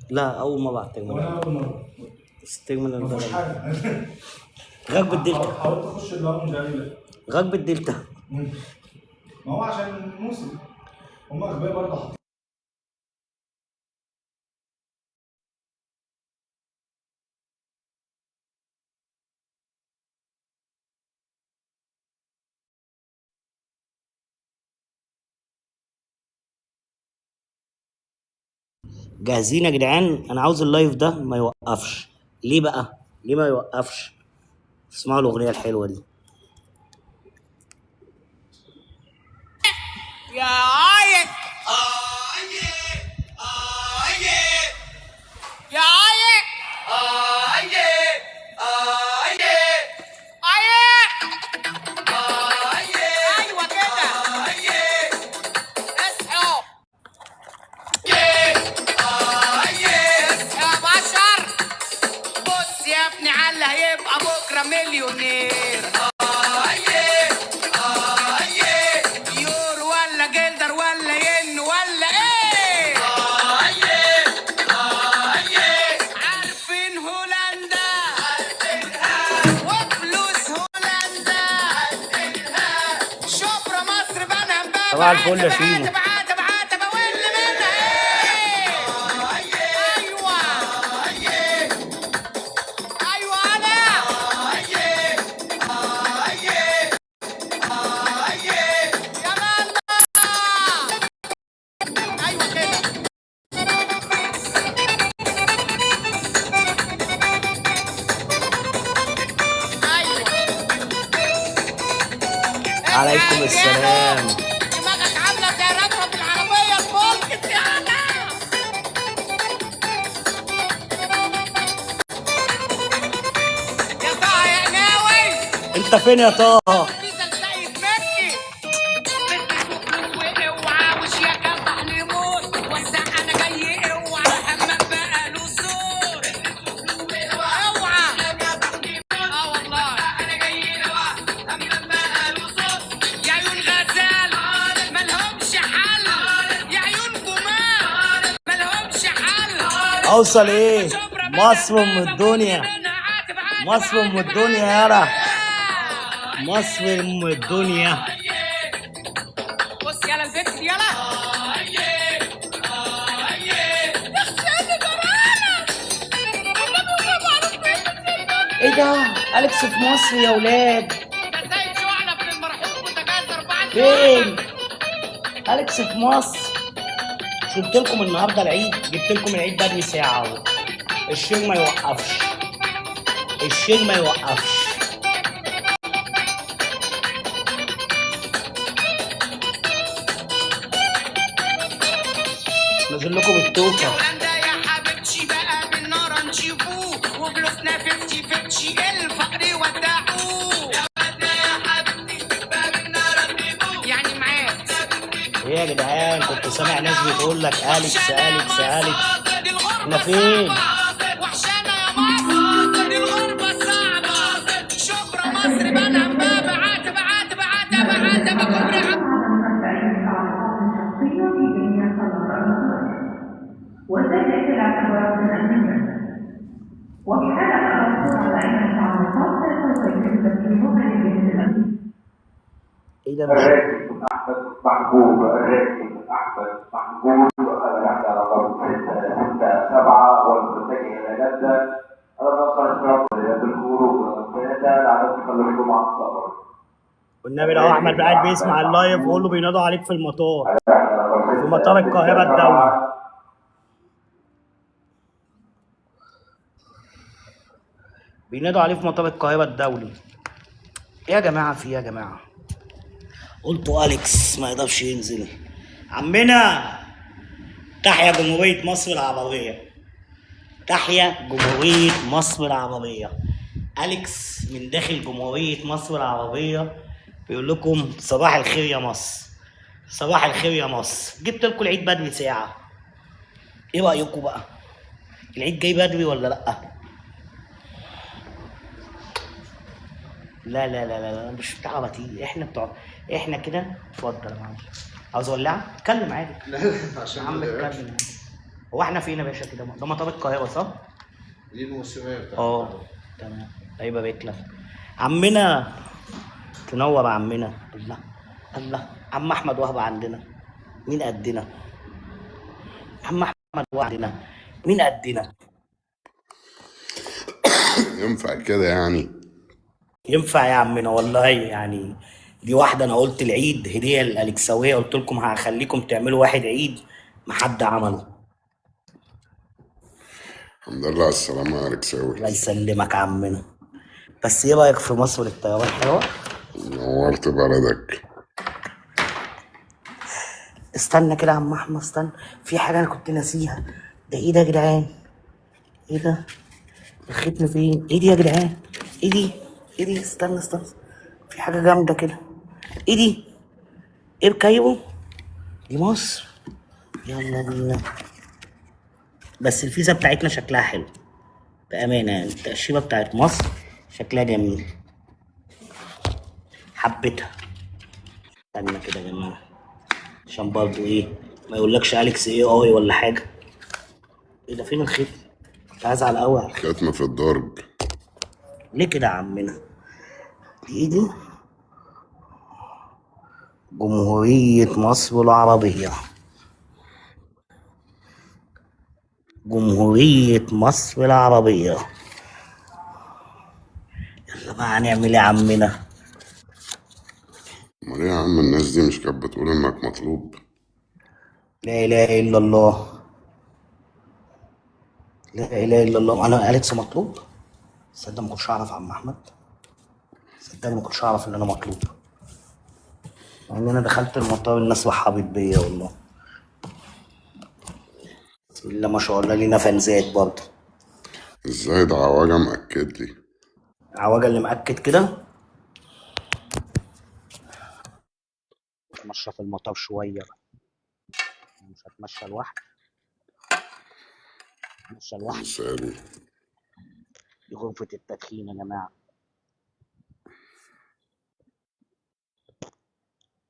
لا اول مره هتجمل. وانا اول مره. استجمل مفيش حاجه. غرب الدلتا. حاولت اخش اللون ده. غرب الدلتا. ما هو عشان الموسم هم اغبياء برضه. جاهزين يا جدعان؟ انا عاوز اللايف ده ما يوقفش. ليه بقى؟ ليه ما يوقفش؟ اسمعوا الاغنيه الحلوه دي. يا عايق يا عايق ايوه كده اصحوا يا بشر. بص يا ابني على هيبقى بكره مليونير. يورو ولا جلدر ولا ين ولا ايه؟ عارفين هولندا وفلوس هولندا. شبرا مصر بنها امبابة. صباح الفل يا فيلو. عتبة واللي منها ايه؟ ايوه انا يا ماما. ايوه كده عليكم السلام. دماغك عامله زي ركب العربيه الفولكس يا انا. يا طه يا ناوي انت فين يا طه؟ بيزا زي مكي. اوعى وش يا جدع نموت. وسع انا جاي اوعى همك بقى له صوت. اوعى والله انا جاي اوعى همك بقى له صوت. يا عيون غزال مالهمش حل. يا عيون جمال مالهمش حل. اوصل ايه؟ مصر ام الدنيا. مصر ام الدنيا يالا. مصر ام الدنيا. بص يلا البت يلا. ايه ده؟ اليكس في مصر يا ولاد. فين؟ اليكس في مصر. جبت لكم النهارده العيد، جبت لكم العيد بدري ساعه اهو. الشير ما يوقفش. الشير ما يوقفش. نزل لكم التوكه. يا حبيبتي بقى بالنار نشوفوه وفلوسنا 50 الفقر ودعوه. يا حبيبتي بقى بالنار نشوفوه يعني معاك. ايه يا جدعان؟ كنت سامع ناس بتقول لك اليكس اليكس اليكس. احنا فين؟ وحشانة يا ماما دي الغربة صعبة. شبرا مصر بنها امبابة. عتبة كبرى. وتجد الاعتبارات الأمنية وبحالة الرسول على أن التعليقات تتوجه تسليمها للجهة الأمنية. ايه ده؟ الراكب احمد محبوب. الراكب احمد محبوب الرحله رقم 667 والمتجه الى جده. الرقم بالخروج رقم 3 لعدد تخلفكم عن السفر. والنبي لو احمد قاعد بيسمع اللايف قول له بينادوا عليك في المطار. في مطار القاهره الدولي. بينادوا عليه في مطار القاهره الدولي. ايه يا جماعه؟ في ايه يا جماعه؟ قلتوا اليكس ما يقدرش ينزل. عمنا تحيا جمهوريه مصر العربيه. تحيا جمهوريه مصر العربيه. اليكس من داخل جمهوريه مصر العربيه بيقول لكم صباح الخير يا مصر. صباح الخير يا مصر. جبت لكم العيد بدري ساعه. ايه رايكم بقى؟ العيد جاي بدري ولا لا؟ لا لا لا لا مش بتاع بطيء. احنا كده. اتفضل يا معلم. عاوز اولعها؟ اتكلم عادي. لا عشان يا عم اتكلم عادي. هو احنا فين يا باشا كده؟ ده مطار القاهره صح؟ دي الموسمية بتاعت اه تمام. هيبقى بيتلف. عمنا تنور يا عمنا. الله الله. عم احمد وهب عندنا. مين قدنا؟ عم احمد وهب عندنا. مين قدنا؟ ينفع كده يعني؟ ينفع يا عمنا والله يعني. دي واحده انا قلت العيد هديه للالكساويه، قلت لكم هخليكم تعملوا واحد عيد ما حد عمله. الحمد لله على السلامة يا ركساوي. الله يسلمك يا عمنا. بس ايه رايك في مصر للطيران حلوه؟ نورت بلدك. استنى كده يا عم احمد، استنى، في حاجه انا كنت ناسيها. ده ايه ده يا جدعان؟ ايه ده؟ الختم فين؟ ايه دي يا جدعان؟ ايه دي؟ ايه دي؟ استنى استنى، في حاجه جامده كده. ايه دي؟ ايه بكايرو؟ دي مصر. يلا بينا. بس الفيزا بتاعتنا شكلها حلو بامانه، يعني التاشيره بتاعت مصر شكلها جميل، حبيتها. استنى كده يا جماعه عشان برضه ايه ما يقولكش اليكس اي اي ولا حاجه. ايه ده؟ فين الختم؟ كنت هزعل قوي على الختم. ختم في الدرج. ليه كده يا عمنا؟ دي جمهورية مصر العربية. جمهورية مصر العربية. يلا بقى هنعمل ايه يا عمنا؟ امال ايه يا عم؟ الناس دي مش كانت بتقول انك مطلوب؟ لا اله الا الله. لا اله الا الله. انا اليكس مطلوب؟ صدق ما كنتش اعرف يا عم احمد. صدقني ما كنتش اعرف ان انا مطلوب، مع ان انا دخلت المطار الناس رحبت بيا والله. بسم الله ما شاء الله، لينا فانزات برضه. ازاي ده عواجة مأكد لي. عواجة اللي مأكد كده. اتمشى في المطار شوية بقى. مش هتمشى لوحدي، هتمشى لوحدي. مثالي. دي غرفة التدخين يا جماعة.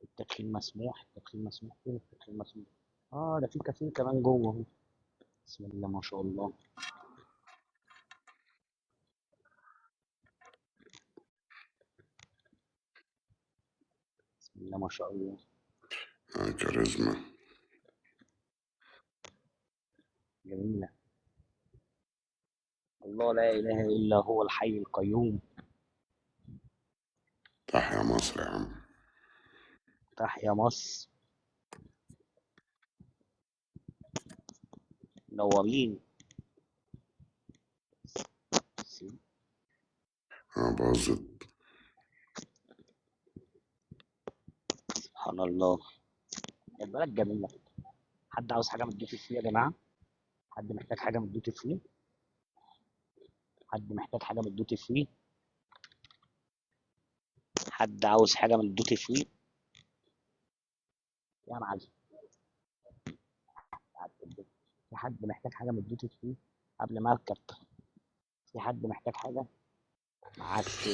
التدخين مسموح، التدخين مسموح. فين التدخين مسموح؟ اه ده في كافيه كمان جوه اهو. بسم الله ما شاء الله. بسم الله ما شاء الله. كاريزما. جميلة. الله لا إله إلا هو الحي القيوم. تحيا مصر يا عم. تحيا مصر. منورين. باظت. سبحان الله. البلد جميلة. حد عاوز حاجة من الديوتي فري يا جماعة؟ حد محتاج حاجة من الديوتي فري؟ حد محتاج حاجة من الديوتي فري؟ حد عاوز حاجة من الديوتي فري؟ يا معلم. في حد محتاج حاجة من الديوتي فري قبل ما أركب؟ في حد محتاج حاجة؟ معسل.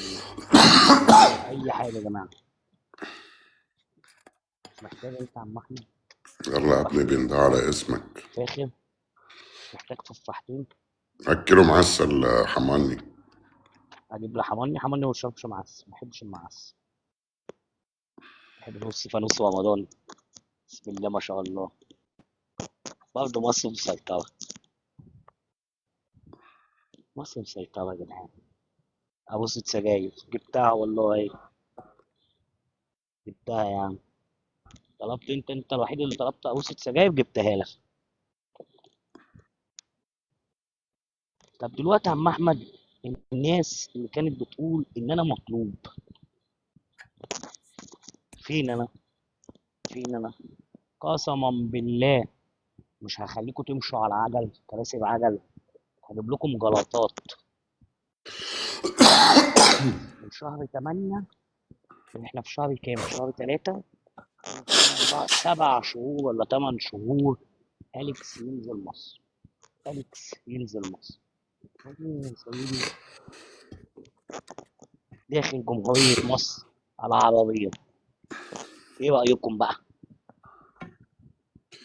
أي حاجة يا جماعة. مش محتاج أنت يا عم أحمد؟ يلا يا ابني بين ده على اسمك. فاخر. محتاج تفاحتين؟ أكله معسل حماني. أجيب له حماني. حماني ما بشربش معس، ما بحبش المعس. بحب نص فانوس رمضان. بسم الله ما شاء الله. برضه مصر مسيطرة. مصر مسيطرة يا جدعان. أبوسة سجاير جبتها والله. جبتها يا عم. طلبت انت الوحيد اللي طلبت أبوسة سجاير جبتها لك. طب دلوقتي يا عم أحمد، الناس اللي كانت بتقول إن أنا مطلوب، فين أنا؟ فين أنا؟ قسما بالله مش هخليكم تمشوا على عجل، كراسي بعجل. هجيب لكم جلطات من شهر 8. احنا في شهر كام؟ شهر 3. 7 شهور ولا 8 شهور أليكس ينزل مصر. أليكس ينزل مصر. سيدي داخل جمهورية مصر العربية. ايه رأيكم بقى؟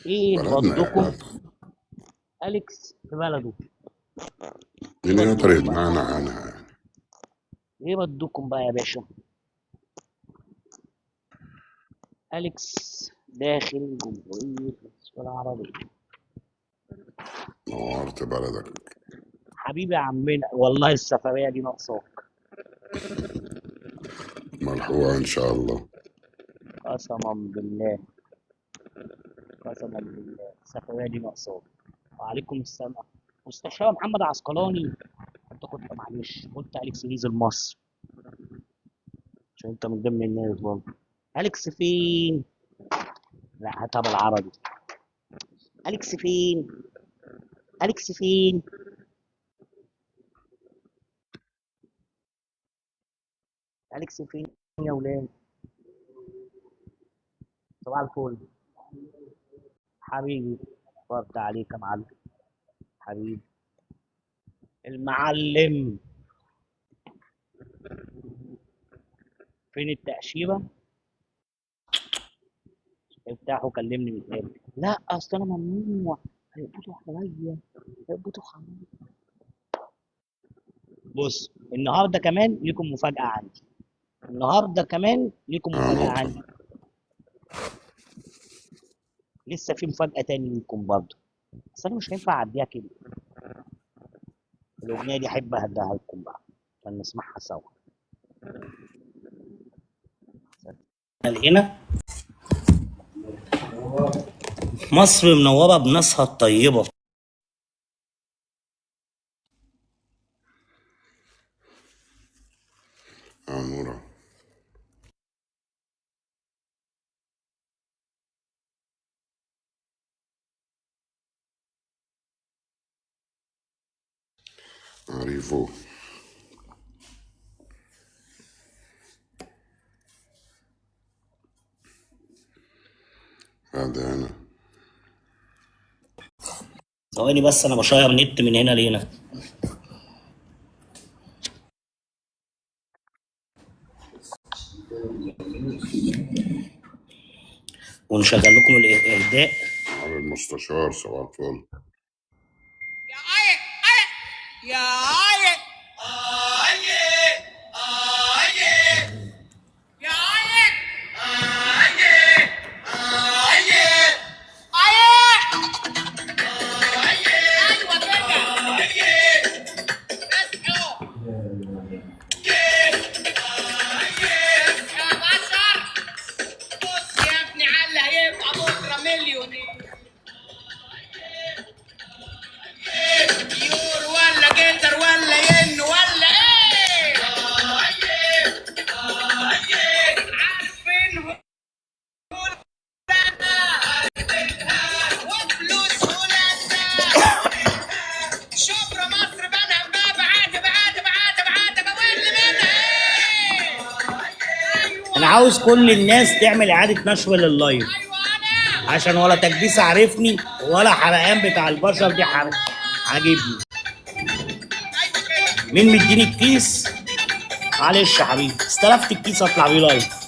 ايه بلدنا يا ردكم؟ بلد. اليكس في بلده. مين يقدر يمنعنا عنها يعني؟ ايه ردكم بقى يا باشا؟ اليكس داخل جمهورية مصر العربية. نورت بلدك. حبيبي يا عمنا، والله السفرية دي ناقصاك. ملحوقة إن شاء الله. قسما بالله، قسما بالله السفرية دي ناقصاك. وعليكم السلام. مستشار محمد عسقلاني، انت كنت معلش قلت اليكس نزل مصر عشان انت من ضمن الناس برضه. اليكس فين؟ لا هاتها بالعربي. اليكس فين؟ اليكس فين؟ اليكس فين يا ولاد؟ صباح الفل حبيبي. فرد عليك يا معلم. حبيبي المعلم. فين التأشيرة؟ افتحوا كلمني من قبل. لا اصل انا ممنوع، هيقبضوا عليا، هيقبضوا عليا. بص النهارده كمان ليكم مفاجأة عندي. النهارده كمان ليكم مفاجأة نقطة. عندي. لسه في مفاجأة تاني ليكم برضه، بس انا مش هينفع اعديها كده. الأغنية دي أحب أهديها لكم بقى عشان نسمعها سوا. هنا مصر منورة بناسها الطيبة. عمورة. عريفو. هذا أنا. ثواني بس أنا بشير نت من هنا لهنا. ونشغل لكم الإهداء على المستشار. صباح الفل. يا عيق عيق يا عيق عيق عيق يا عيق عيق عيق عيق ايوه كده عيق اصحوا يا بشر. بص يا ابني على هيبقى بكره مليونير. يور ولا جندر ولا ين ولا ايه؟ عارفينهم وفلوس هولندا. شبرا مصر بنها باب عاتب عاتب عاتب عاتب واللي منها ايه؟ أنا عاوز كل الناس تعمل إعادة نشر لللايف ايوه انا عشان ولا تكبيس عارفني ولا حرقان بتاع البشر دي عاجبني. مين مديني الكيس؟ معلش يا حبيبي استلفت الكيس اطلع بيه لايف.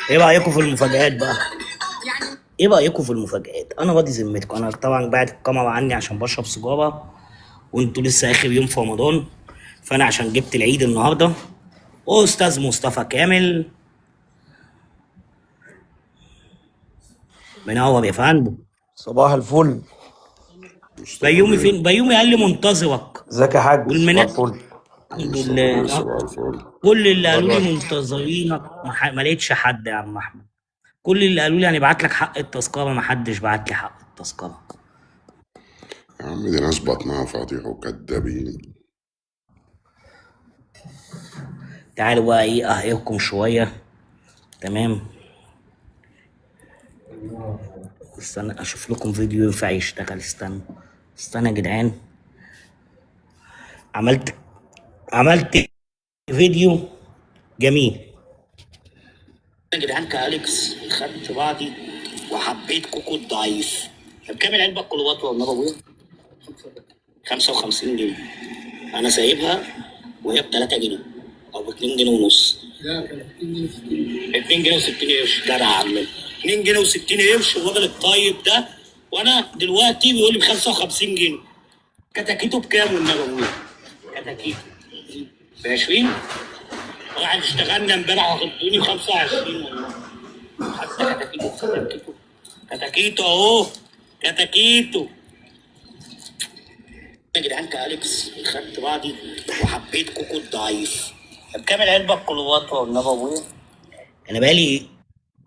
ايه رايكم في المفاجآت بقى؟ ايه رايكم في المفاجآت؟ انا راضي ذمتكم، انا طبعا بعت الكاميرا عني عشان بشرب سيجاره، وانتوا لسه اخر يوم في رمضان، فانا عشان جبت العيد النهارده. استاذ مصطفى كامل منور يا فندم. صباح الفل. مصطفى بيومي بيه. فين؟ بيومي قال لي منتظرك. ازيك يا حاج؟ صباح والمنال الفل. الحمد مصطفى بيه لله. صباح الفل. كل اللي قالوا اخبارك؟ لي منتظرينك، ما لقيتش حد يا عم احمد. كل اللي قالوا لي هنبعت لك حق التذكره، ما حدش بعت لي حق التذكره. يا عم دي ناس بطنها فاضية وكدابين. تعالوا بقى ايه اهيركم شويه. تمام. استنى اشوف لكم فيديو ينفع يشتغل. استنى يا جدعان. عملت فيديو جميل يا جدعان. كأليكس خدت بعضي وحبيت كوكو الضعيف. بكام العلبه الكليوباترا والنبي ابويا؟ 55 جنيه. انا سايبها وهي ب 3 جنيه او ب 2 جنيه ونص. لا كانت 2 جنيه و60 قرش. جدع يا عم. 2 جنيه و60 قرش الراجل الطيب ده، وانا دلوقتي بيقول لي ب 55 جنيه. كتاكيته بكام والنبي ابويا؟ كتاكيته ب 20. واحد اشتغلنا امبارح واخدوني 25 والله. حتى كتاكيتو اهو. كتاكيتو يا جدعان. كأليكس خدت بعضي وحبيت كوكو الضعيف. بكام العلبة الكليوباترا والنبي ابويا؟ انا بقالي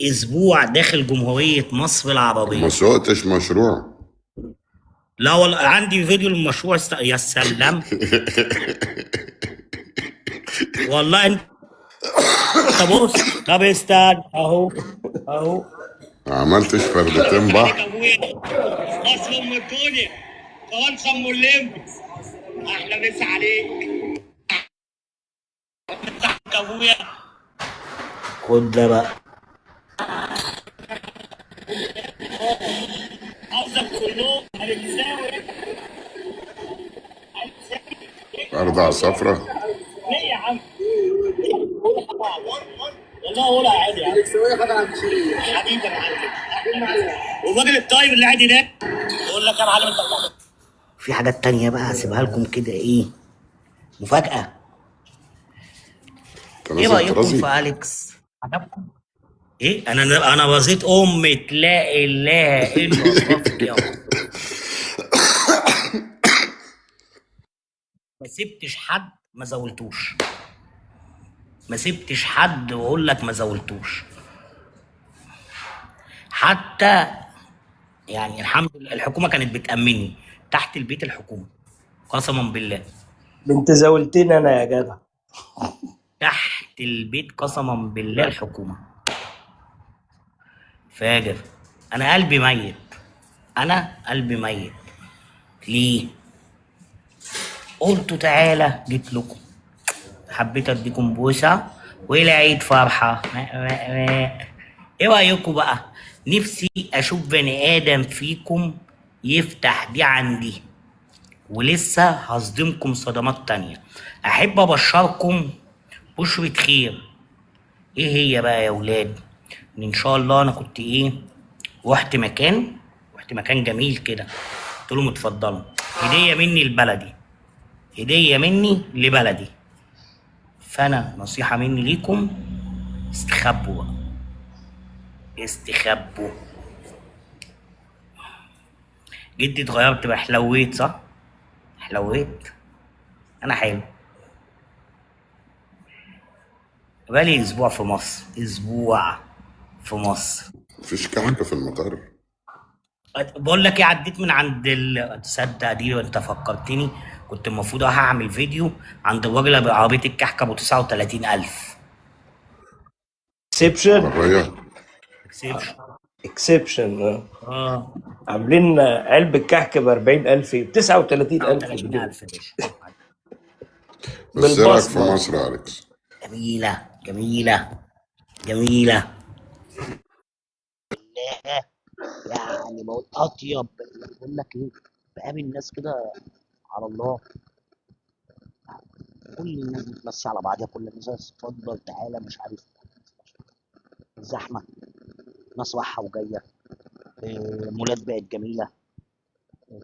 اسبوع داخل جمهورية مصر ما العربية. سوقتش مشروع. لا والله عندي فيديو للمشروع يا سلام. والله انت بص. طب استنى اهو. ما عملتش فردتين بحر. مصر ام الدنيا. فرنسا ام الليمبي. احلى مسا عليك. ابويا خد ده بقى. قصدك كلهم هنتساوي. أرضع صفرة. ليه يا عم؟ والله قولها عادي يا عم. حبيبي يا معلم. والراجل الطيب اللي قاعد هناك يقول لك يا معلم انت. في حاجات تانية بقى هسيبها لكم كده ايه مفاجأة. انت ايه نازل رأيكم طرازي؟ في أليكس؟ عجبكم؟ ايه انا بزيت امة لا اله الا الله فيك يا رب. ما سبتش حد ما زولتوش. ما سبتش حد واقول لك ما زولتوش. حتى يعني الحمد لله الحكومة كانت بتأمني تحت البيت. الحكومة قسما بالله انت زاولتني انا يا جدع. تحت البيت قسما بالله الحكومة. فاجر. انا قلبي ميت. انا قلبي ميت. ليه؟ قلتوا تعالى جيت لكم. حبيت اديكم بوسه والعيد فرحه. ايه رايكم بقى؟ نفسي اشوف بني ادم فيكم يفتح دي عندي، ولسه هصدمكم صدمات تانية. احب ابشركم بشرة خير. ايه هي بقى يا ولاد؟ ان شاء الله انا كنت ايه، رحت مكان جميل كده. قلت لهم اتفضلوا هديه مني لبلدي، هديه مني لبلدي. فانا نصيحه مني ليكم، استخبوا بقى. استخبوا. جدي اتغيرت بقى، حلويت صح؟ حلويت. انا حلو. بقالي اسبوع في مصر. اسبوع في مصر. مفيش كحكة في المطار. بقول لك ايه، عديت من عند تصدق دي وانت فكرتني. كنت المفروض هعمل فيديو عند الراجل ابو عربيه الكحكه ابو 39,000. اكسبشن. عربية. اكسبشن. اه عاملين علبة كحك ب 40,000 ب 39,000 جنيه 39,000 يا باشا. بس ايه رأيك في بالبصمة. مصر يا أليكس؟ جميله جميله جميله. يعني بقول اطيب. بقول لك ايه، بقابل ناس كده على الله. كل الناس بتمسي على بعضها، كل الناس اتفضل تعالى مش عارف. زحمه، ناس رايحه وجايه، مولات بقت جميله،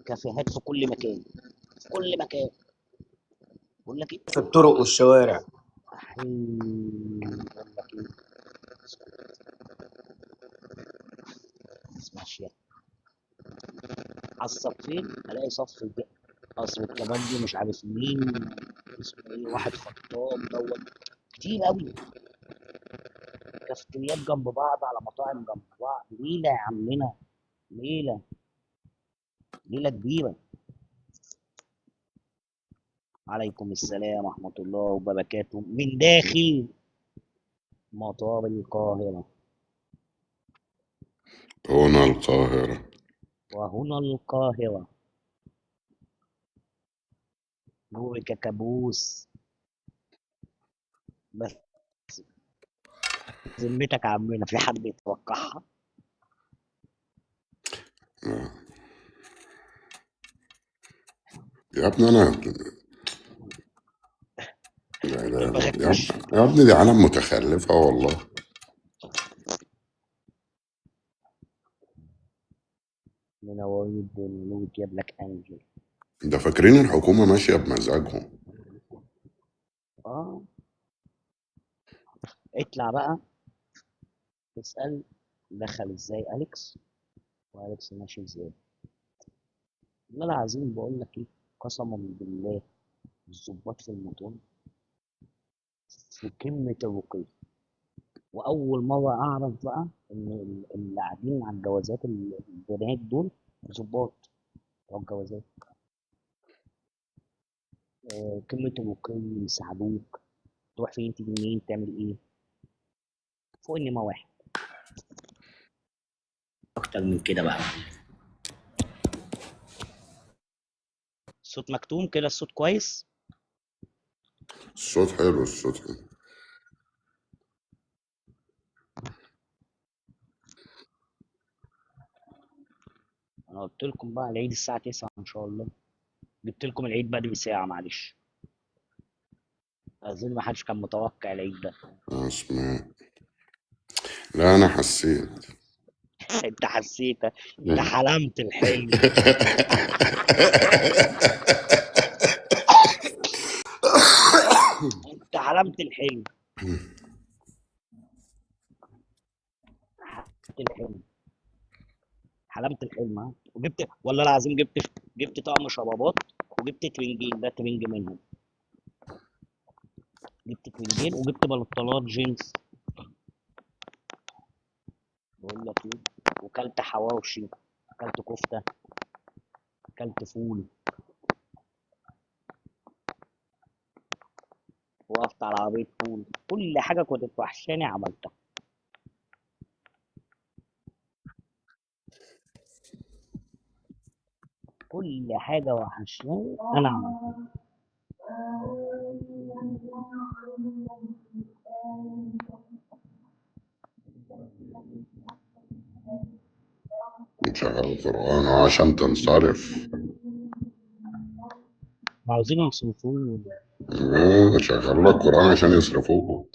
كافيهات في كل مكان، في كل مكان. بقول لك ايه، في الطرق والشوارع. بقول لك ايه، ماشيه على الصفين الاقي صف قصر الكبابجي مش عارف مين، اسمه ايه، واحد خطاب دوت، كتير قوي. كافتريات جنب بعض على مطاعم جنب بعض، ليله يا عمنا، ليله، ليله كبيره. عليكم السلام ورحمه الله وبركاته من داخل مطار القاهره. هنا القاهرة. وهنا القاهره، نورك كابوس. بس ذمتك يا عمنا في حد يتوقعها؟ يا ابني أنا، لا لا لا دماغك يا ابني، مش يا ابني دي عالم متخلفة والله. منورين الدنيا، نور جاب لك انجل. ده فاكرين الحكومة ماشية بمزاجهم. اه، اطلع بقى تسأل دخل ازاي أليكس، وأليكس ماشي ازاي. والله العظيم بقول لك ايه، قسما بالله الظباط في الموضوع في قمة الرقي. وأول مرة أعرف بقى إن اللي قاعدين على الجوازات البنات دول ظباط بتوع الجوازات. قمة الرقي، يساعدوك تروح فين تيجي منين تعمل ايه، فوق النمرة واحد. أكتر من كده بقى. الصوت مكتوم كده، الصوت كويس. الصوت حلو، الصوت حلو. أنا قلت لكم بقى العيد الساعة 9 إن شاء الله. جبت لكم العيد بدري ساعة، معلش. أظن ما حدش كان متوقع العيد ده. أنا سمعت. لا أنا حسيت. أنت حسيت، أنت حلمت الحلم. أنت حلمت الحلم، حلمت الحلم، حلمت الحلم، ها. وجبت والله العظيم جبت طقم شرابات، وجبت ترنجين، ده ترنج منهم. جبت ترنجين وجبت بلطلات جينز. بقول لك ايه، وكلت حواوشي، كلت كفتة، كلت فول، وقفت على عربية فول. كل حاجة كنت وحشاني عملتها. كل حاجة وحشاني أنا عملتها. شغال قرآن عشان تنصرف. عاوزين يصرفوني. شغال لك قرآن عشان يصرفوه.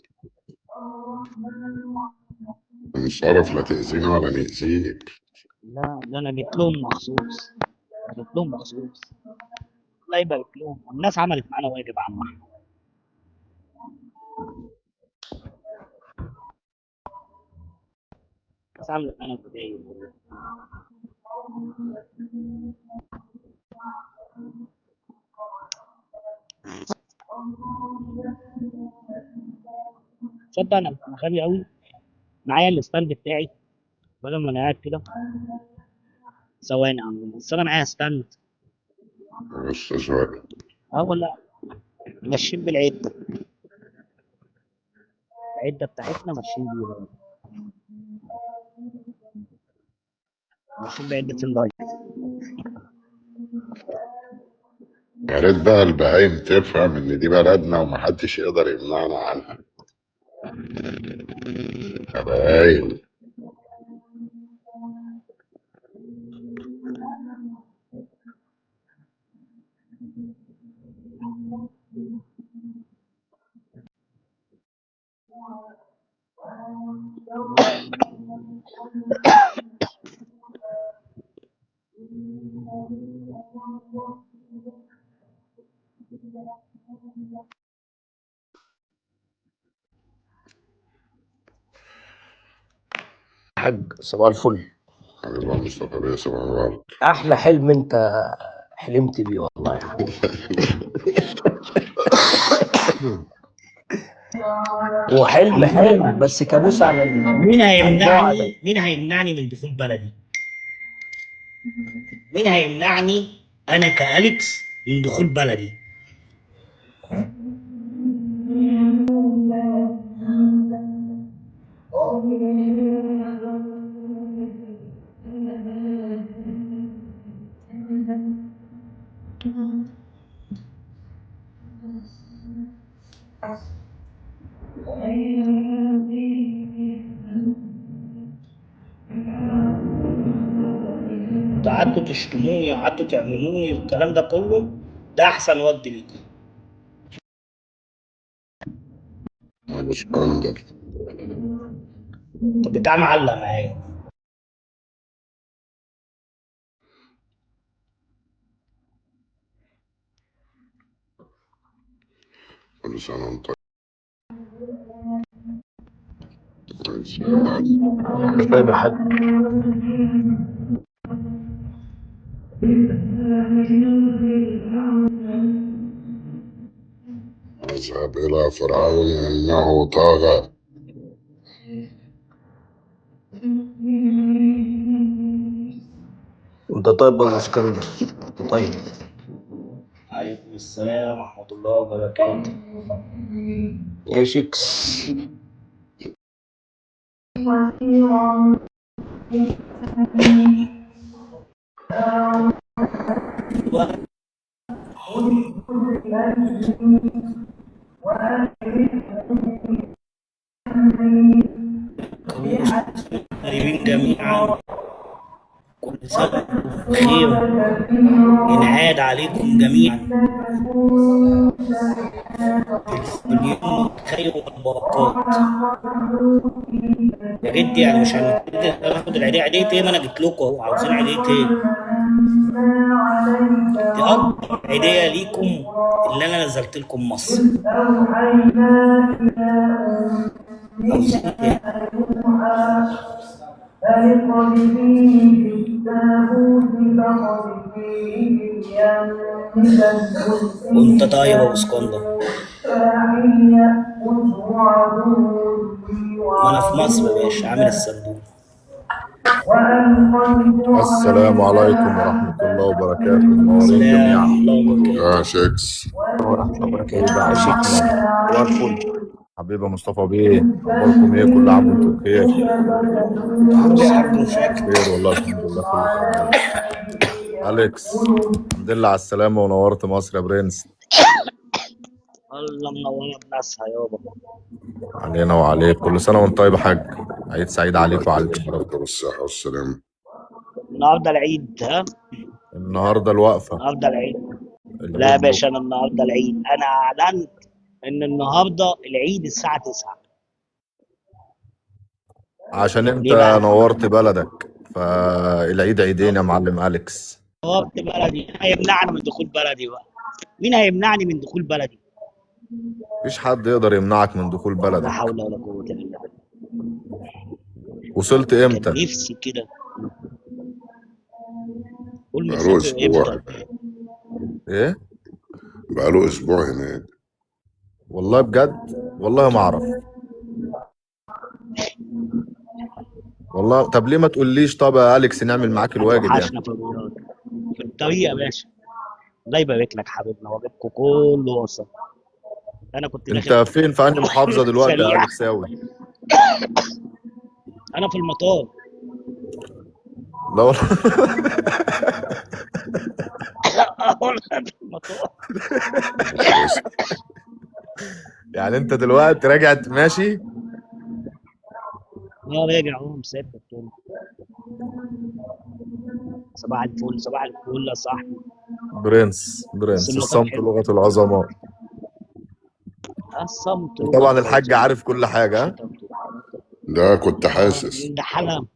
انصرف، لا تأذينا ولا نأذيك. لا ده أنا جيت لهم مخصوص، جيت لهم مخصوص. الله يبارك لهم، الناس عملت معانا واجب يا عم أحمد. الناس عملت معانا واجب. تصدق أنا غبي أوي، معايا الستاند بتاعي، بدل ما أنا قاعد كده. ثواني يا عم، بس أنا معايا ستاند. بس شوية. أه ولا ماشيين بالعدة، العدة بتاعتنا ماشيين بيها، ماشيين بعدة اللايف. يا ريت بقى البهايم تفهم إن دي بلدنا ومحدش يقدر يمنعنا عنها. يا بهايم. حاج صباح الفل. حبيبي مصطفى بيه صباح الورد. احلى حلم انت حلمت بيه والله يا حاج. وحلم حلم بس كابوس على مين على البعد. هيمنعني من دخول بلدي؟ مين هيمنعني انا كأليكس من دخول بلدي؟ قعدتوا تشتموني، قعدتوا تعملوني الكلام ده كله، ده احسن ود ليكم. مش أندر. طب بتاع معلق معايا. كل سنة وأنت طيب. مش طيب يا حاج. اذهب إلى فرعون إنه طغى. انت طيب يا اسكندر؟ انت طيب. عليكم السلام ورحمة الله وبركاته. يا شيكس. قريبين جميعا، كل سنة بخير، ينعاد عليكم جميعا اليوم خير والبركات. يا جدي يعني مش هناخد العيدية عيدية ايه؟ ما انا جيت لكم اهو، عاوزين عيدية ايه؟ دي اكبر عيدية ليكم اللي انا نزلت لكم مصر. عاوزين ايه؟ وانت طيب يا ابو اسكندر؟ ما انا في مصر يا باشا، عامل الصندوق. السلام عليكم ورحمة الله وبركاته. منورين جميعا. يا شيكس. ورحمة الله وبركاته. يا شيكس صباح الفل. حبيبي مصطفى بيه، اخباركم ايه؟ كل عام وانتم بخير. خير والله الحمد لله كله تمام. أليكس الحمد لله على السلامة ونورت مصر يا برنس. الله منورنا بناسها يابا. علينا وعليك، كل سنة وانت طيب يا حاج. عيد سعيد عليك وعليك. بالصحة والسلامة. النهارده العيد ها؟ النهارده الوقفة. النهارده العيد. لا يا باشا، انا النهارده العيد، انا اعلنت ان النهارده العيد الساعة 9. عشان انت ليه بقى؟ نورت بلدك، فالعيد عيدين يا معلم أليكس. نورت بلدي، مين هيمنعني من دخول بلدي بقى؟ مين هيمنعني من دخول بلدي؟ مفيش حد يقدر يمنعك من دخول لا بلدك. حول ولا قوة الا بالله. وصلت كان امتى؟ نفسي كده. قول بقاله مسافر أسبوع. امتى؟ ايه؟ بقاله أسبوع هناك. والله بجد؟ والله ما اعرف. والله طب ليه ما تقوليش؟ طب يا أليكس نعمل معاك الواجب يعني. هتوحشنا في الرياض، في الطريق يا باشا. الله يبارك لك حبيبنا، واجبكم كله وصل. انا كنت انت داخل فين؟ في انهي محافظة دلوقتي يا سريع. أليكساوي؟ انا في المطار. لا والله. والله في المطار. يعني انت دلوقتي راجع ماشي؟ راجع اهو مسافر كده. صباح الفل، صباح الفل يا صاحبي. برنس بس المطار الصمت حلو. لغة العظماء. الصمت طبعا الحاج عارف كل حاجة. ها؟ ده كنت حاسس. ده حلم.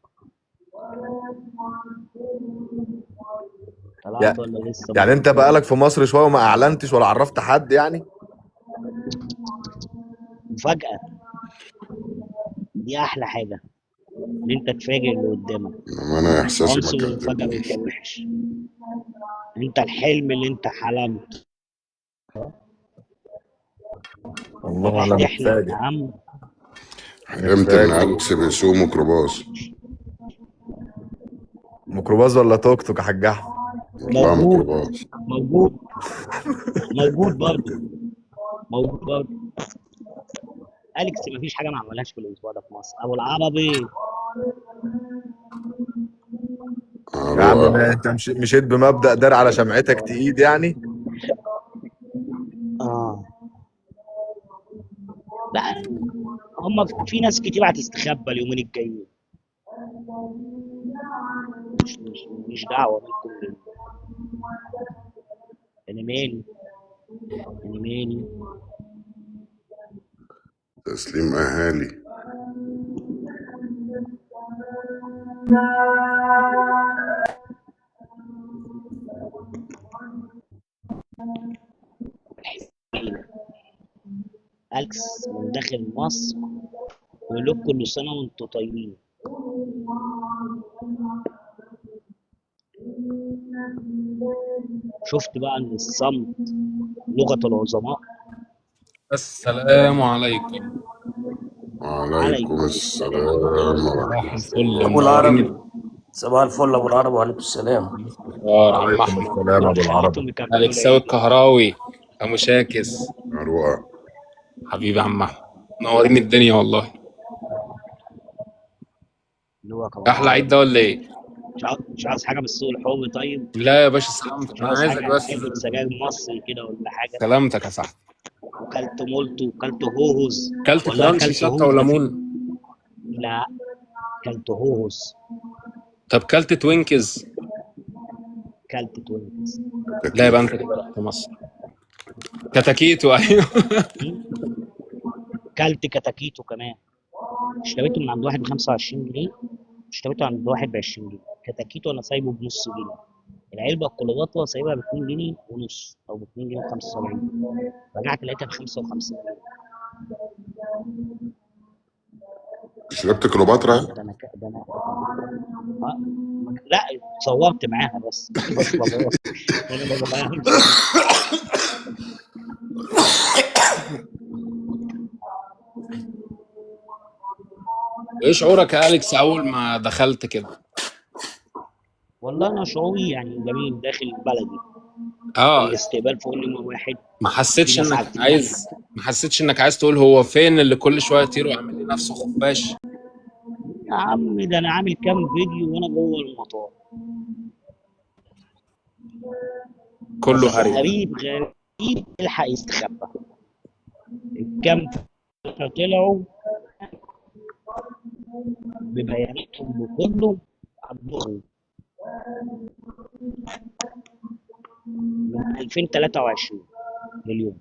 طلعت ولا لسه يعني انت برضه؟ بقالك في مصر شويه وما اعلنتش ولا عرفت حد يعني؟ مفاجأة، دي أحلى حاجة، إن أنت تفاجئ اللي قدامك. انما انا احساسي ما عنصر المفاجأة كذبنيش. بيبقى وحش. أنت الحلم اللي أنت حلمت والله راح انا تحلم يا متفاجئ. عم. حلمت ان متفاجئ. اليكس بيسوق ميكروباص. ميكروباص ولا توك توك يا حاج احمد؟ والله موجود ميكروباص. موجود موجود برضه، موجود برضه. أليكس مفيش حاجة ما عملهاش في الأسبوع ده في مصر. أبو العربي يا عم رؤى. انت مشيت بمبدأ دار على شمعتك تقيد يعني. آه لا، هم في ناس كتير هتستخبى اليومين الجايين. مش دعوة منكم. أنا مالي، أنا مالي. تسليم اهالي. أليكس من داخل مصر بيقول لكم كل سنة وأنتم طيبين. شفت بقى إن الصمت لغة العظماء. السلام عليكم. وعليكم عليكم السلام. السلام صباح ورحمة الفل ابو منورين. العربي، صباح الفل ابو العربي وعليكم السلام. عم وعليكم احمد، السلام ابو العربي. خليتهم يكملوا الكساوي العيد. الكهراوي، ابو شاكس، يا رؤى. حبيبي عم احمد، منورين الدنيا والله. اللي هو احلى عيد ده ولا ايه؟ مش عاوز حاجة من السوق الحر طيب؟ لا يا باشا سلامتك، مش انا عاوز عايزك حاجة بس. علبة سجاير مصري كده ولا حاجة؟ سلامتك يا صاحبي. وكلت مولتو وكلت هوهوز كلت ولا كرانشي كلت شطه هوهوز ده وليمون. لا، كلت هوهوز. طب كلت توينكز؟ كلت توينكس. لا يبقى كتاكيت. انت كده رحت مصر. كتاكيتو ايوه. كلت كتاكيتو كمان. اشتريته من عند واحد ب25 جنيه، اشتريته عند واحد ب20 جنيه. كتاكيتو انا سايبه بنص جنيه. العلبة الكولوباترا سايبها ب2 جنيه ونص او ب2 جنيه و75. رجعت لقيتها ب55 جنيه. شربت كليوباترا؟ ده انا لا، صورت معاها بس ما بشربهاش. انا ما بغيرش. ايه شعورك يا اليكس اول ما دخلت كده؟ والله انا شعوري يعني جميل داخل بلدي. اه الاستقبال فوق نمرة واحد. ما في حسيتش ناس انك عارفين يعني. عايز ما حسيتش انك عايز تقول هو فين اللي كل شويه يطير ويعمل لي نفسه خفاش؟ يا عم ده انا عامل كام فيديو وانا جوه المطار. كله بس هري. غريب غريب يلحق يستخبى. الكام طلعوا ببياناتهم وكله على الدغري من 2023 لليوم.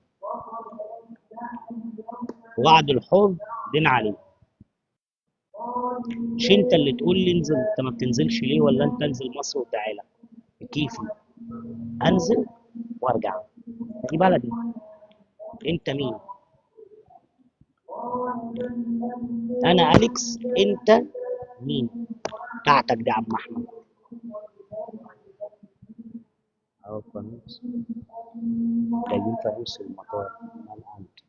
وعد الحر دين عليه. مش انت اللي تقول لي انزل، انت ما بتنزلش ليه؟ ولا انت انزل مصر وتعالى كيفي انزل وارجع. دي بلدي. انت مين؟ انا اليكس. انت مين؟ بتاعتك دي يا عم احمد. اهو فانوس، جايبين فانوس المطار. مال انت؟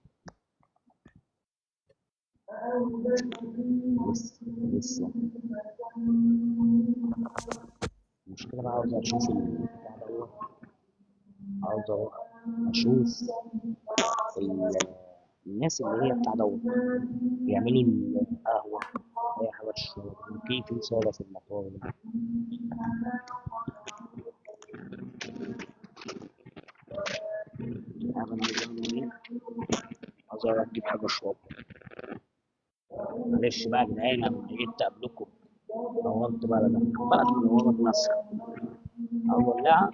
لسه المشكلة بقى عاوز اشوف البتاع دوت. عاوز اروح اشوف الناس اللي هي بتاع دوت بيعملوا القهوة اي حاجة الشرب. في صالة في المطار. انا عايز اعمل ايه؟ عاوز اروح اجيب حاجة اشرب. معلش بقى يا جدعان انا جيت قبلكم. نورت بلد منورة مصر. أولعها.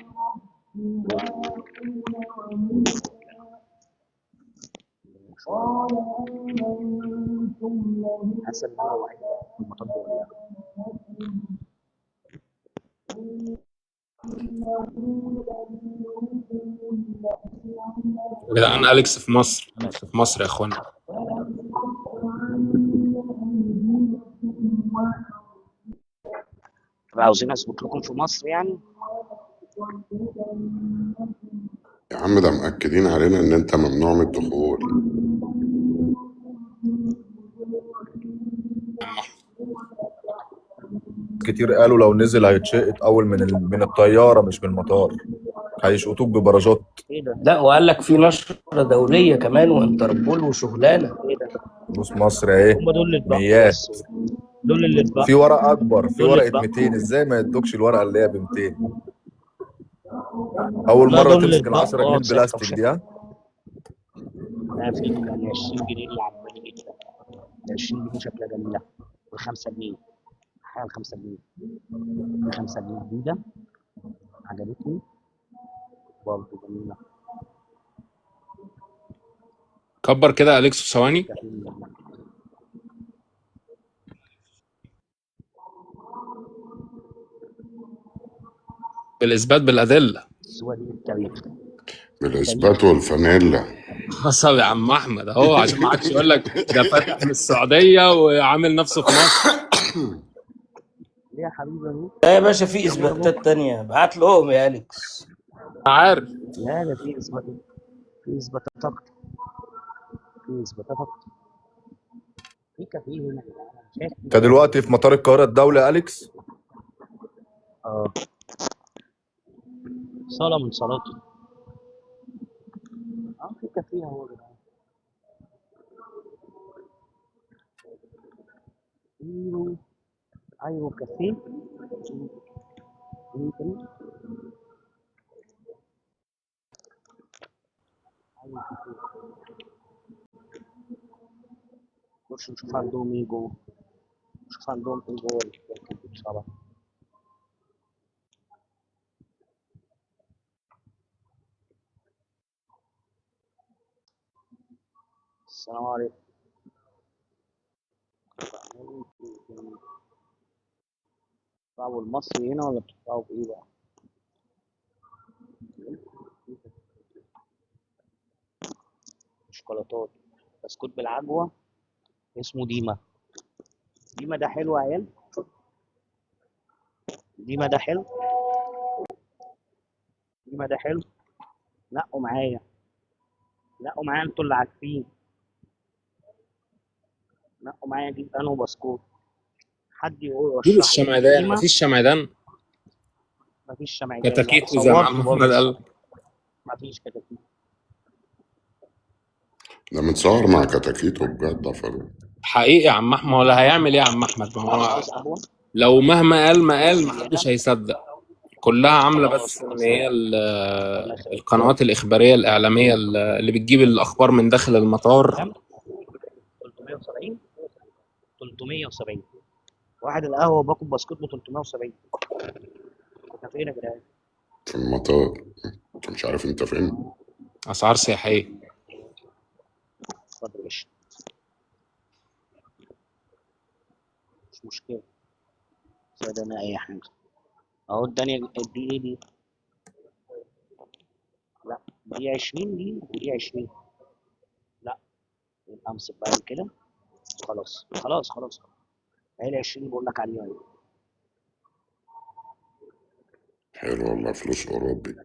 حاسس إن أنا وحيد في المطب ولا يا جدعان أليكس في مصر، أليكس في مصر يا اخوانا. طب عاوزين اثبت لكم في مصر يعني؟ يا عم ده مأكدين علينا ان انت ممنوع من الدخول. كتير قالوا لو نزل هيتشقط اول من الطياره مش من المطار، هيشقطوك بباراشوت. ايه ده؟ لا وقال لك في نشرة دولية كمان وانتربول وشغلانة. ايه ده؟ فلوس مصر اهي هم دول اللي اتبقوا ميات. بس، دول اللي اتبقوا. في ورقه اكبر، في دول اللي ورقه 200، اتبقوا. ازاي ما يدوكش الورقه اللي هي ب 200؟ اول لا مره دول اللي تمسك ال 10 اتبقوا. جنيه تصدق بلاستيك دي، ها؟ لا في ال 20 جنيه اللي عمالين كده. ال 20 جنيه شكلها جميلة. ال 5 جنيه. حاجة ال 5 جنيه. ال 5 جنيه جديدة. عجبتني. برضه جميلة. كبر كده أليكس ثواني. كافيين جميلة. بالإثبات بالأدلة. السوا دي التاريخ. بالاثبات والفانيلا. حصل يا عم أحمد أهو، عشان ما حدش يقول لك ده فاتح من السعودية وعامل نفسه في مصر. ليه يا حبيبي اهو؟ لا يا باشا في اثباتات تانية، بعت لهم يا اليكس. عارف. لا ده في اثباتات. في اثباتات اكتر. في اثباتات اكتر. في كافيه هنا يا جدعان. أنا شايف انت دلوقتي في مطار القاهره الدولي يا اليكس؟ اه صالة من صالاتي. اه في كافيه اهو يا جدعان. ايوه ايوه كافيه. يمكن. ايوه كافيه. نخش نشوف عندهم ايه جوه. نشوف عندهم ايه جوه الكافيه بصراحة. السلام عليكم. بتطلعوا المصري هنا ولا بتطلعوا بايه بقى؟ شوكولاتات. بسكوت بالعجوة. اسمه ديما. ديما ده حلو يا عيال. ديما ده حلو. ديما ده حلو. نقوا معايا. نقوا معايا انتوا اللي عارفين. نقوا معايا اجيب انه بسكوت. حد يقول جيب رشح لي الشمعدان، ديما. مفيش شمعدان. مفيش شمعدان. لا كتاكيتو زي ما عم صورته محمد برضه. قال. مفيش كتاكيت. ده متصور مع كتاكيته بجد يا فاروق. حقيقي يا عم أحمد، ولا هيعمل إيه يا عم أحمد؟ ما هو عاوز قهوة. لو مهما قال ما قال محدش هيصدق. كلها عاملة بس إن هي القنوات الإخبارية الإعلامية اللي بتجيب الأخبار من داخل المطار. كام؟ 370. 370. واحد القهوة باكل بسكوت ب 370. انت فين يا جدعان؟ في المطار. انت مش عارف انت فين؟ أسعار سياحية. اتفضل يا باشا. مش مشكلة. سيدنا أي حاجة. أهو الدنيا دي إيه دي؟ لا دي 20 دي ودي 20. لا يبقى أمسك بقى كده. خلاص خلاص خلاص. هي ال 20 بقول لك عليها. حلو والله، فلوس اوروبي.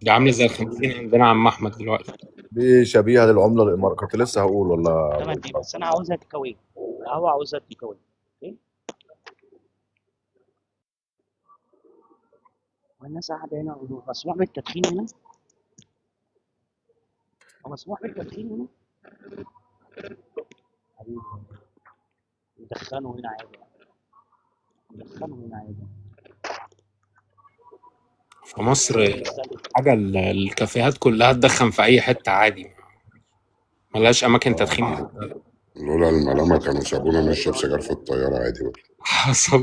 دي عاملة زي ال50 عندنا عم أحمد دلوقتي. دي شبيهه للعمله الاماراتيه، كنت لسه هقول والله. تمام دي بس أنا عاوزها تيك أواي. القهوة عاوزها تيك أواي. أوكي؟ والناس قاعدة هنا مسموح بالتدخين هنا؟ هو مسموح بالتدخين هنا؟ حبيبي يدخنوا هنا عادي. يدخنوا هنا عادي. في مصر حاجة الكافيهات كلها تدخن في أي حتة عادي، ملهاش أماكن تدخين. لولا الملامة كانوا سابونا نشرب سيجار في الطيارة عادي بقى. حصل.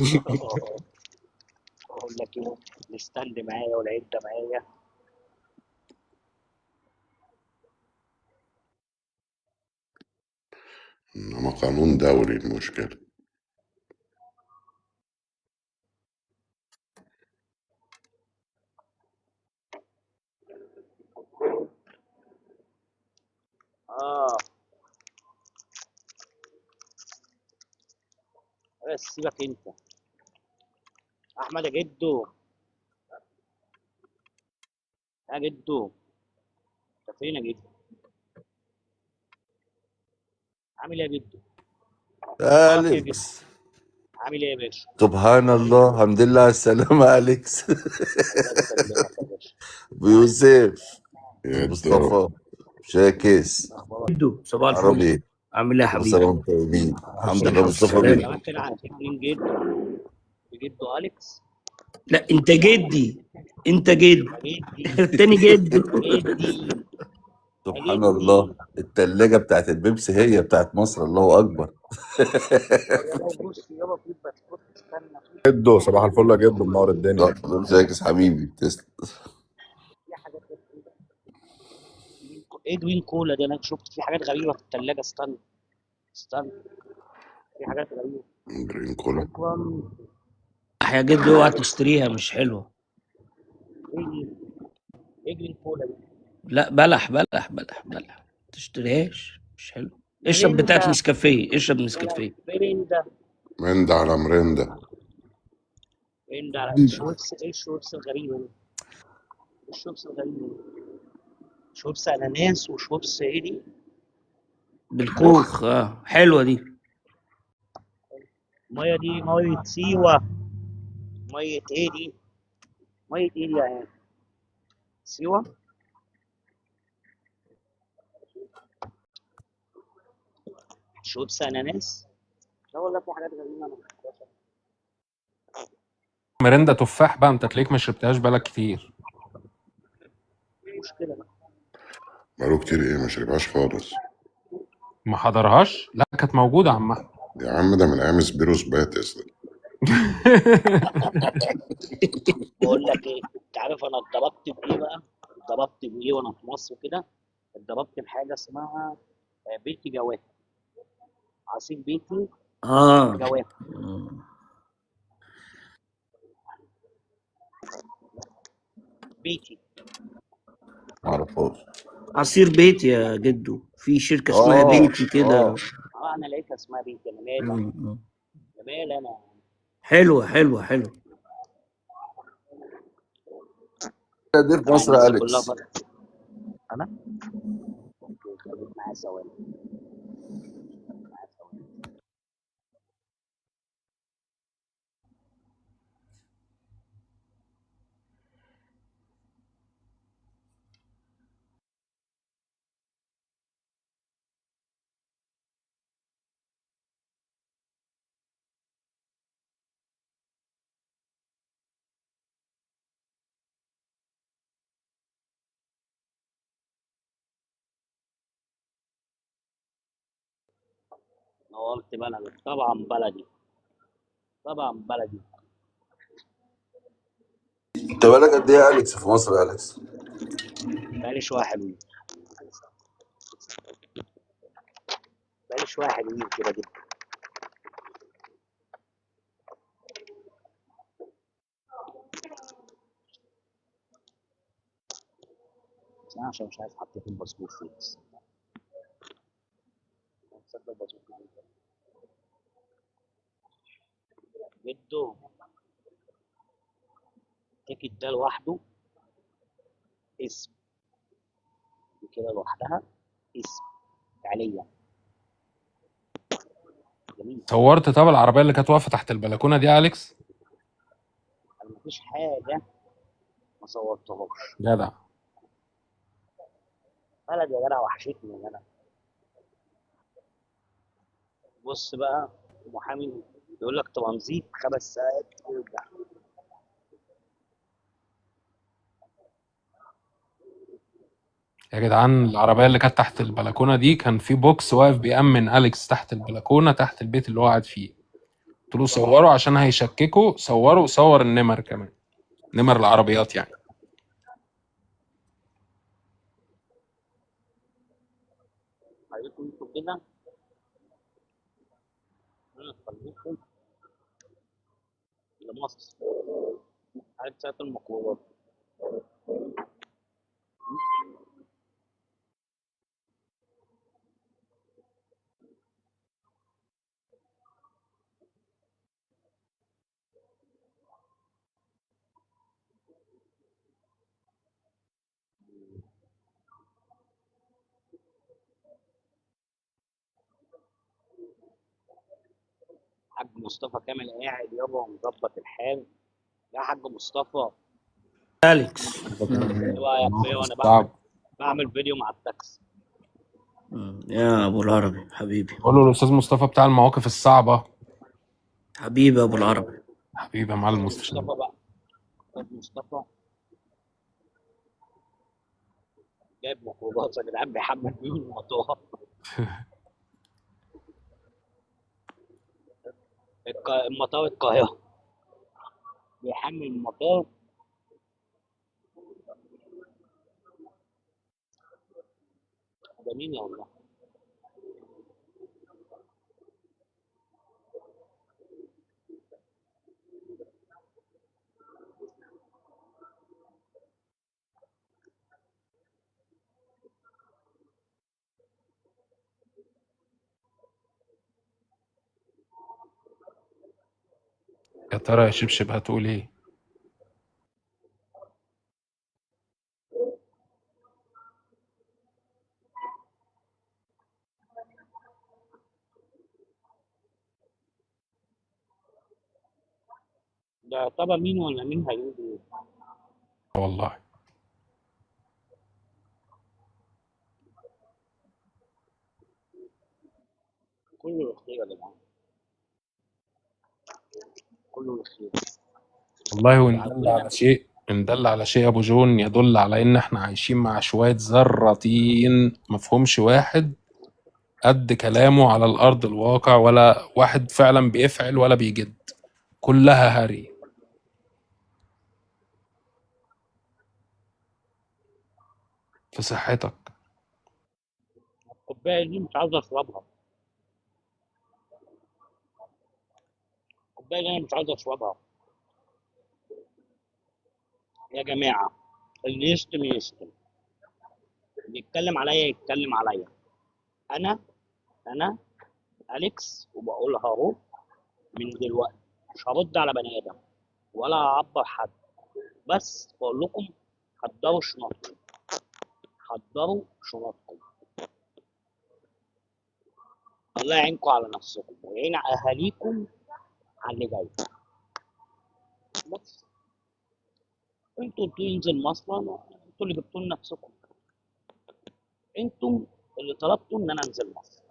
اقول لك ايه، الستاند معايا والعده معايا. انما قانون دولي المشكلة. اه بس سيبك انت. احمد يا جدو، يا جدو انت فين يا جدو؟ عامل ايه يا جدو؟ اخبارك ايه يا جدو؟ أليكس، عامل ايه يا باشا؟ سبحان الله، الحمد لله على السلامة أليكس. الله يسلمك يا باشا. بيوسف، يدو مصطفى، شاكس، اخبارك جدو صباح الفل. عربي، عامل ايه يا كل حبيبي؟ سنة وانتم طيبين. الحمد لله. الصحة مصطفى يا والسلامة. بيه، جماعه طلع اتنين جدو، جدو اليكس لا انت وجدو احمد. جدي، انت جد. يا جدي، التاني جدو. يا جدي، يا سبحان الله، جدي. التلاجة بتاعت البيبسي هي بتاعت مصر، الله أكبر. يابا بص يابا في بسكوت، استنى جدو صباح الفل يا جدو، منور الدنيا. شاكس حبيبي، تسلم. في حاجات غريبة. ادوين كولا ده انا شفت في حاجات غريبه في الثلاجه. استنى استنى، في حاجات غريبه. جرين كولا. شكرا. يا جدو اوعى تشتريها، مش حلوة. ايه دي؟ ايه ادوين كولا دي؟ لا بلح بلح بلح بلح، تشتريهاش، مش حلو. اشرب بتاعت مريندا. نسكافيه، اشرب طلعت نسكافيه. مريندا. مرندا على مرندا. مريندا على الشويبس. ايه الشويبس الغريبه دي؟ ايه الشويبس الغريبه دي؟ شويبس اناناس وشويبس ايه دي؟ مخ. بالخوخ، اه حلوة دي. الميه دي ميه سيوه. ميه ايه دي؟ ميه ايه دي يعني؟ سيوه. شويبس اناناس. لا والله في حاجات غريبه انا مش عارفها. مرندة تفاح بقى، انت تلاقيك ما شربتهاش بالك كتير. إيه المشكله بقى؟ بقاله كتير ايه ما شربهاش خالص. ما حضرهاش؟ لا كانت موجودة عم احمد. يا عم ده من ايام سبيروس باتس ده. بقول لك ايه، انت عارف انا اتضربت بايه بقى؟ اتضربت بايه وانا في مصر كده؟ اتضربت بحاجه اسمها بيتي جوافه. عصير بيتي اه. جوافه. بيتي. معرفهاش. عصير بيت يا جدو، في شركة اسمها اه بيتي كده. انا لقيتها اسمها بيتي. انا مالي؟ مم. انا مالي انا؟ حلوة حلوة حلوة. دي في انا مصر الناس يا دي كلها أليكس. بره. انا اوكي، خليك معايا ثواني. معايا ثواني. نورت بلدك طبعا، بلدي طبعا بلدي. انت بالك قد ايه يا أليكس في مصر يا أليكس؟ بقالي شويه حلوين. بقالي شويه حلوين كده جدا. بس انا عشان مش عارف حطيت الباسبور فين. بس تصدق الباسبور فين؟ جدو التيكت ده لوحده اسم. دي كده لوحدها اسم فعليا. جميل. صورت طب العربية اللي كانت واقفة تحت البلكونة دي يا أليكس؟ انا مفيش حاجه ما صورتهاش. جدع. بلد يا جدع، وحشتني يا جدع. بص بقى، محامي يقول لك ترانزيت 5 ساعات ويرجع. يا جدعان العربية اللي كانت تحت البلكونة دي كان في بوكس واقف بيأمن أليكس تحت البلكونة تحت البيت اللي هو قاعد فيه. قلت له صوروا عشان هيشككوا، صوروا وصور النمر كمان، نمر العربيات يعني. خليكم انتوا كده. خليكم لمصر. عارف ساعة الميكروباص. مصطفى كامل قاعد يابا ومظبط الحال. يا حاج مصطفى اليكس، ايه رايك فيا وانا بعمل فيديو مع التاكسي؟ يا ابو العربي حبيبي، قول له الاستاذ مصطفى بتاع المواقف الصعبه. حبيبي يا ابو العربي. حبيبي يا معلم مصطفى. مصطفى بقى، استاذ مصطفى جايب ميكروباص يا جدعان بيحمل بيهم الموتور. المطار القاهره بيحمل المطار. ده مين يا والله؟ يا ترى يا شبشب هتقول ايه؟ ده طبعا مين ولا مين هيقول والله كله خير يا جدعان، كله خير والله. وإن دل على شيء يا ابو جون يدل على ان احنا عايشين مع شويه ذراتين مفهومش واحد قد كلامه على الارض الواقع، ولا واحد فعلا بيفعل ولا بيجد، كلها هري. في صحتك. الكوبايه دي مش عاوز اشربها، الكوبايه دي انا مش عاوز اشربها يا جماعه. اللي يشتم يشتم، اللي يتكلم عليا يتكلم عليا. انا اليكس وبقولها اهو من دلوقتي، مش هرد على بني ادم ولا هعبر حد، بس بقول لكم حضروا شنطكم، حضروا شنطكم. الله يعينكم على نفسكم ويعين اهاليكم على اللي جاي. بس انتوا قلتوا ينزل مصر، انتوا اللي جبتوا لنفسكم، انتم اللي طلبتوا ان انا انزل مصر.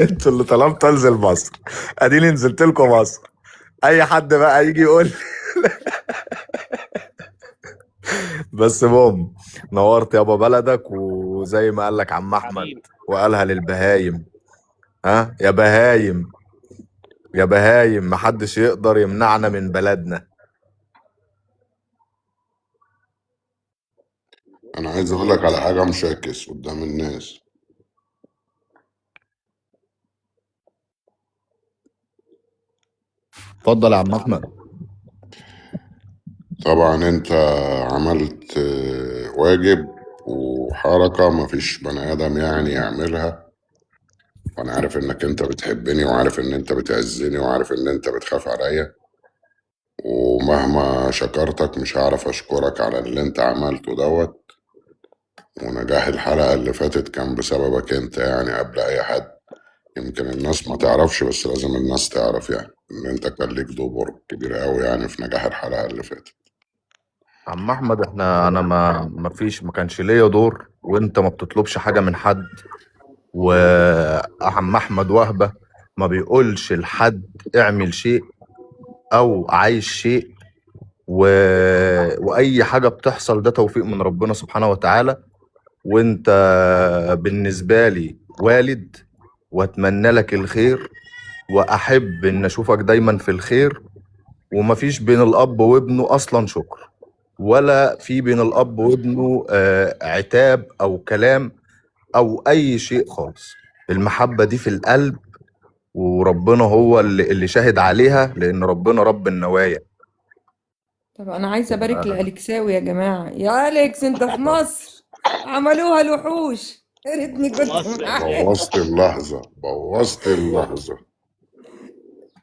انتوا اللي طلبت انزل مصر، اديني نزلت لكم مصر. اي حد بقى يجي يقول لي بس بوم، نورت يابا بلدك، وزي ما قال لك عم احمد حبيبي وقالها للبهايم، ها يا بهايم يا بهايم، محدش يقدر يمنعنا من بلدنا. انا عايز اقول لك على حاجه مشاكس قدام الناس. اتفضل يا عم احمد. طبعا انت عملت واجب وحركه مفيش بني ادم يعني يعملها، وانا عارف انك انت بتحبني وعارف ان انت بتعزني وعارف ان انت بتخاف عليا، ومهما شكرتك مش هعرف اشكرك على اللي انت عملته دوت. ونجاح الحلقة اللي فاتت كان بسببك انت يعني قبل اي حد. يمكن الناس ما تعرفش بس لازم الناس تعرف يعني ان انت كان ليك دور كبير قوي يعني في نجاح الحلقة اللي فاتت. عم احمد انا ما كانش ليا دور، وانت ما بتطلبش حاجه من حد، وعم احمد وهبه ما بيقولش لحد اعمل شيء او عايز شيء، واي حاجه بتحصل ده توفيق من ربنا سبحانه وتعالى. وانت بالنسبه لي والد، واتمنى لك الخير، واحب ان اشوفك دايما في الخير. ومفيش بين الاب وابنه اصلا شكر، ولا في بين الاب وابنه عتاب او كلام او اي شيء خالص. المحبة دي في القلب، وربنا هو اللي شاهد عليها، لان ربنا رب النوايا. طب انا عايزه ابارك لالكساوي يا جماعه. يا اليكس انت في مصر عملوها الوحوش، يا ريتني كنت مصر معاك. بوظت اللحظة بوظت اللحظة.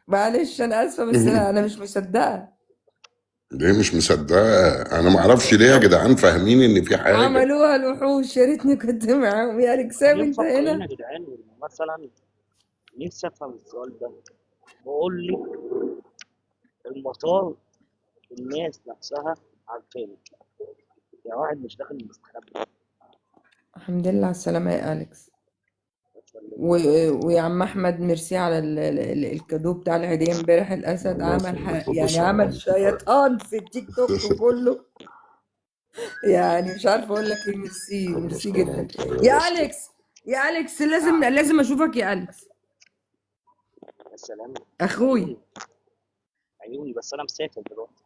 معلش انا اسفه بس انا مش مصدقه. ليه مش مصدقة؟ انا ما اعرفش ليه يا جدعان فاهمين ان في حاجة. عملوها الوحوش، يا ريتني كنت معاهم يا الكساوي. ليه انت مفكرين هنا يا جدعان مثلا؟ نفسي افهم السؤال ده. بقول لك المطار الناس نفسها عارفاني، يعني واحد مش داخل مستخبي. الحمد لله على السلامة يا أليكس. ويا عم أحمد ميرسي على الكادو بتاع العيدية امبارح. الأسد الله عمل يخليك يعني وبشرى عمل شيطان في التيك توك كله. يعني مش عارفة أقول لك إيه. ميرسي ميرسي جدا يا أليكس. يا أليكس لازم أشوفك يا أليكس يا سلام أخوي. عيوني عيوني، بس انا مسافر دلوقتي.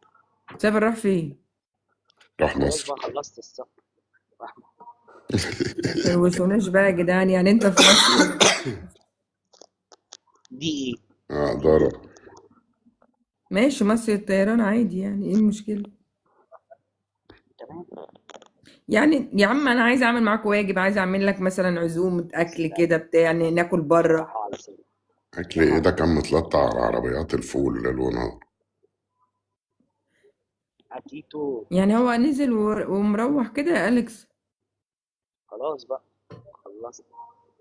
سافر راح فين؟ راح خلاص مصر. بقى خلصت السفر. رحمة. متروشوناش بقى يا جدعان، يعني أنت في مصر دي ايه؟ اقدر. ماشي مصر الطيران عادي، يعني إيه المشكلة؟ تمام. يعني يا عم انا عايزه اعمل معاك واجب، عايزه اعمل لك مثلا عزومه اكل كده بتاع، يعني ناكل بره. صحة على سيدي. اكل ايه ده؟ كان متلطع على عربيات الفول ليل ونهار. هتيتو. يعني هو نزل ومروح كده يا أليكس؟ خلاص بقى خلصت.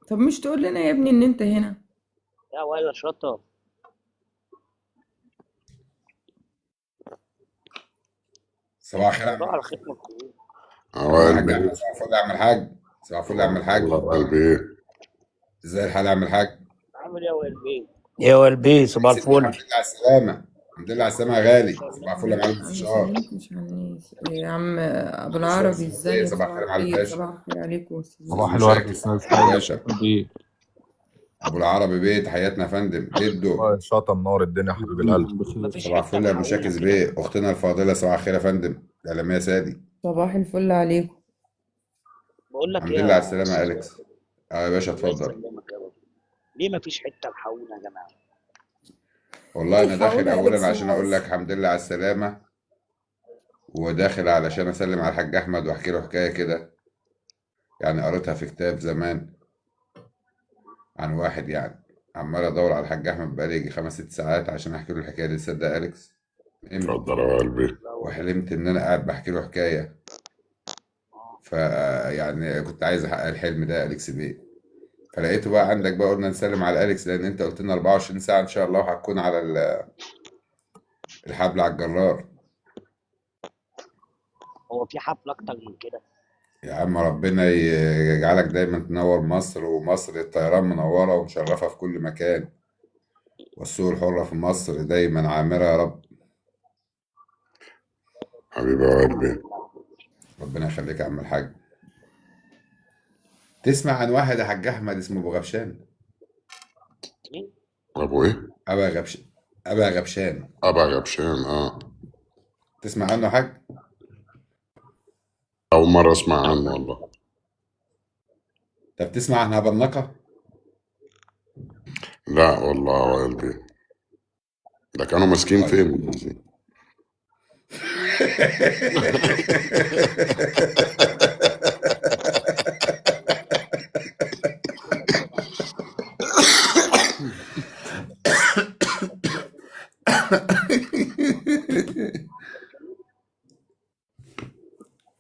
طب مش تقول لنا يا ابني ان انت هنا؟ يا ولا شطة. صباح الخير يا صباح عم. الخير يا اخويا. صباح قلبي الحاج ايه؟ احمد، صباح الفل يا عم الحاج. صباح الفل يا عم الحاج. قلبي ايه؟ ازاي الحال يا عم الحاج؟ عامل ايه يا والبي؟ يا والبي صباح الحمد لله الفل. على السلامة. الحمد لله على السلامة يا غالي. صباح الفل يا معلم ما الفشار. سلمتش على الناس يا عم ابو الفشار العربي. السعودية. ازيك؟ صباح صباح الخير يا معلم الخير. باشا. صباح الخير عليكم يا استاذ صباح استاذ. الورد مشاكل استاذ يا باشا. بيه. ابو العربي بيه، تحياتنا يا فندم. ددو. شاطر، منور الدنيا حبيب القلب. مفيش صباح حتة الفل يا محقونة مشاكس كده. بيه، اختنا الفاضلة. صباح الخير يا فندم الإعلامية سادي. صباح الفل عليكم. بقول لك الحمد ايه لله على يا السلامة يا استاذ أليكس. والبي؟ اه يا باشا الله اتفضل. يسلمك يا رب. ليه مفيش حتة محقونة يا جماعة؟ والله أنا داخل الحقونا يا أولا أليكس عشان أقول لك ومصر. الحمد لله على السلامة، وداخل علشان أسلم على الحاج أحمد وأحكي له حكاية كده، يعني قريتها في كتاب زمان عن واحد يعني عمال أدور على الحاج أحمد بقالي يجي 5 6 ساعات عشان أحكي له الحكاية دي. تصدق يا أليكس؟ نمت اتفضل يا قلبي. لا والله. وحلمت إن أنا قاعد بحكي له حكاية، يعني كنت عايز أحقق الحلم ده يا أليكس بيه. فلقيته بقى عندك بقى، قلنا نسلم على أليكس لأن أنت قلت لنا 24 ساعة إن شاء الله، وهتكون على الحبل على الجرار. هو في حفلة أكتر من كده؟ يا عم ربنا يجعلك دايما تنور مصر، ومصر الطيران منورة ومشرفة في كل مكان، والسوق الحرة في مصر دايما عامرة يا رب. حبيبي يا قلبي. ربنا يخليك يا عم الحاج. تسمع عن واحد يا حاج أحمد اسمه أبو غبشان؟ مين؟ ابو ايه؟ أبا غبشان. أبا غبشان. ابا غبشان. اه. تسمع عنه يا حاج؟ اول مرة اسمع عنه والله. طب تسمع عن هبنقة؟ لا والله يا قلبي. ده كانوا ماسكين طيب. فين؟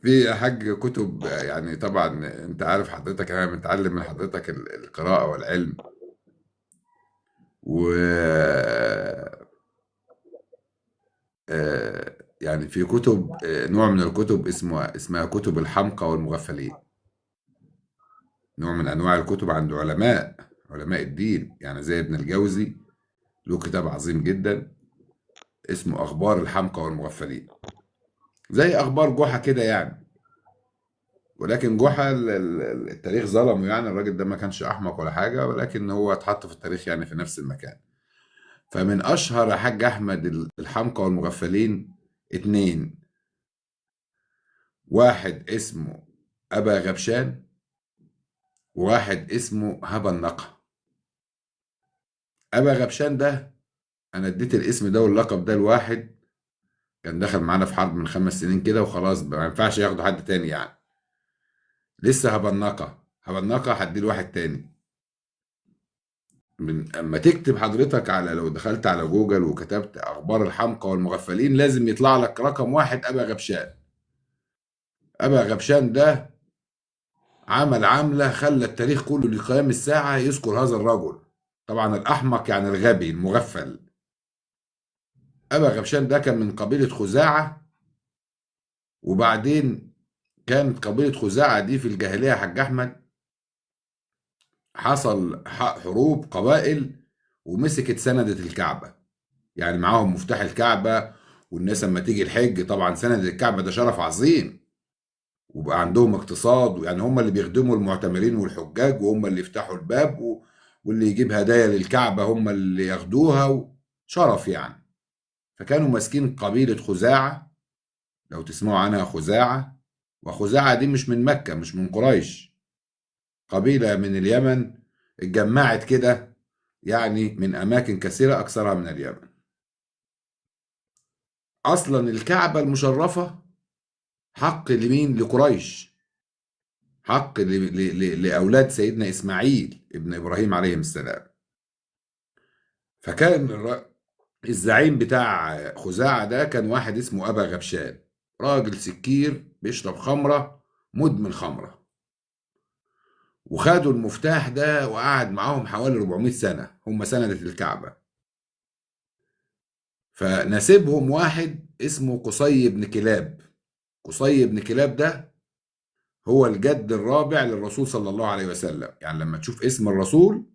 في يا حاج كتب، يعني طبعا انت عارف حضرتك انا متعلم من حضرتك القراءة والعلم، و يعني في كتب، نوع من الكتب اسمها كتب الحمقى والمغفلين. نوع من انواع الكتب عند علماء الدين، يعني زي ابن الجوزي له كتاب عظيم جدا اسمه اخبار الحمقى والمغفلين، زي اخبار جحا كده يعني. ولكن جحا التاريخ ظلمه، يعني الراجل ده ما كانش احمق ولا حاجه، ولكن هو اتحط في التاريخ يعني في نفس المكان. فمن اشهر يا حاج احمد الحمقى والمغفلين 2، واحد اسمه ابا غبشان، وواحد اسمه هبنقة. ابا غبشان ده انا اديت الاسم ده واللقب ده لواحد كان دخل معانا في حرب من 5 سنين كده وخلاص، ما ينفعش ياخدوا حد تاني يعني. لسه هبنقة هدي لواحد تاني. اما تكتب حضرتك على، لو دخلت على جوجل وكتبت اخبار الحمقى والمغفلين، لازم يطلع لك رقم واحد ابا غبشان. ابا غبشان ده عمل عملة خلى التاريخ كله لقيام الساعة يذكر هذا الرجل. طبعا الأحمق يعني الغبي المغفل. أبا غبشان ده كان من قبيلة خزاعة، وبعدين كانت قبيلة خزاعة دي في الجاهلية يا حاج أحمد حصل حروب قبائل، ومسكت سندة الكعبة، يعني معاهم مفتاح الكعبة. والناس لما تيجي الحج طبعا سند الكعبة ده شرف عظيم، وبقى عندهم اقتصاد، يعني هم اللي بيخدموا المعتمرين والحجاج، وهم اللي يفتحوا الباب، واللي يجيب هدايا للكعبة هم اللي ياخدوها، شرف يعني. فكانوا ماسكين قبيلة خزاعة، لو تسمعوا عنها خزاعة. وخزاعة دي مش من مكة، مش من قريش، قبيلة من اليمن اتجمعت كده، يعني من أماكن كثيرة أكثرها من اليمن. أصلا الكعبة المشرفة حق لمين؟ لقريش، حق لأولاد سيدنا إسماعيل ابن إبراهيم عليهم السلام. فكان الزعيم بتاع خزاعة ده كان واحد اسمه أبا غبشان، راجل سكير بيشرب خمرة، مدمن خمرة. وخدوا المفتاح ده وقعد معاهم حوالي 400 سنة، هم سندة الكعبة. فناسبهم واحد اسمه قصي بن كلاب. قصي بن كلاب ده هو الجد الرابع للرسول صلى الله عليه وسلم. يعني لما تشوف اسم الرسول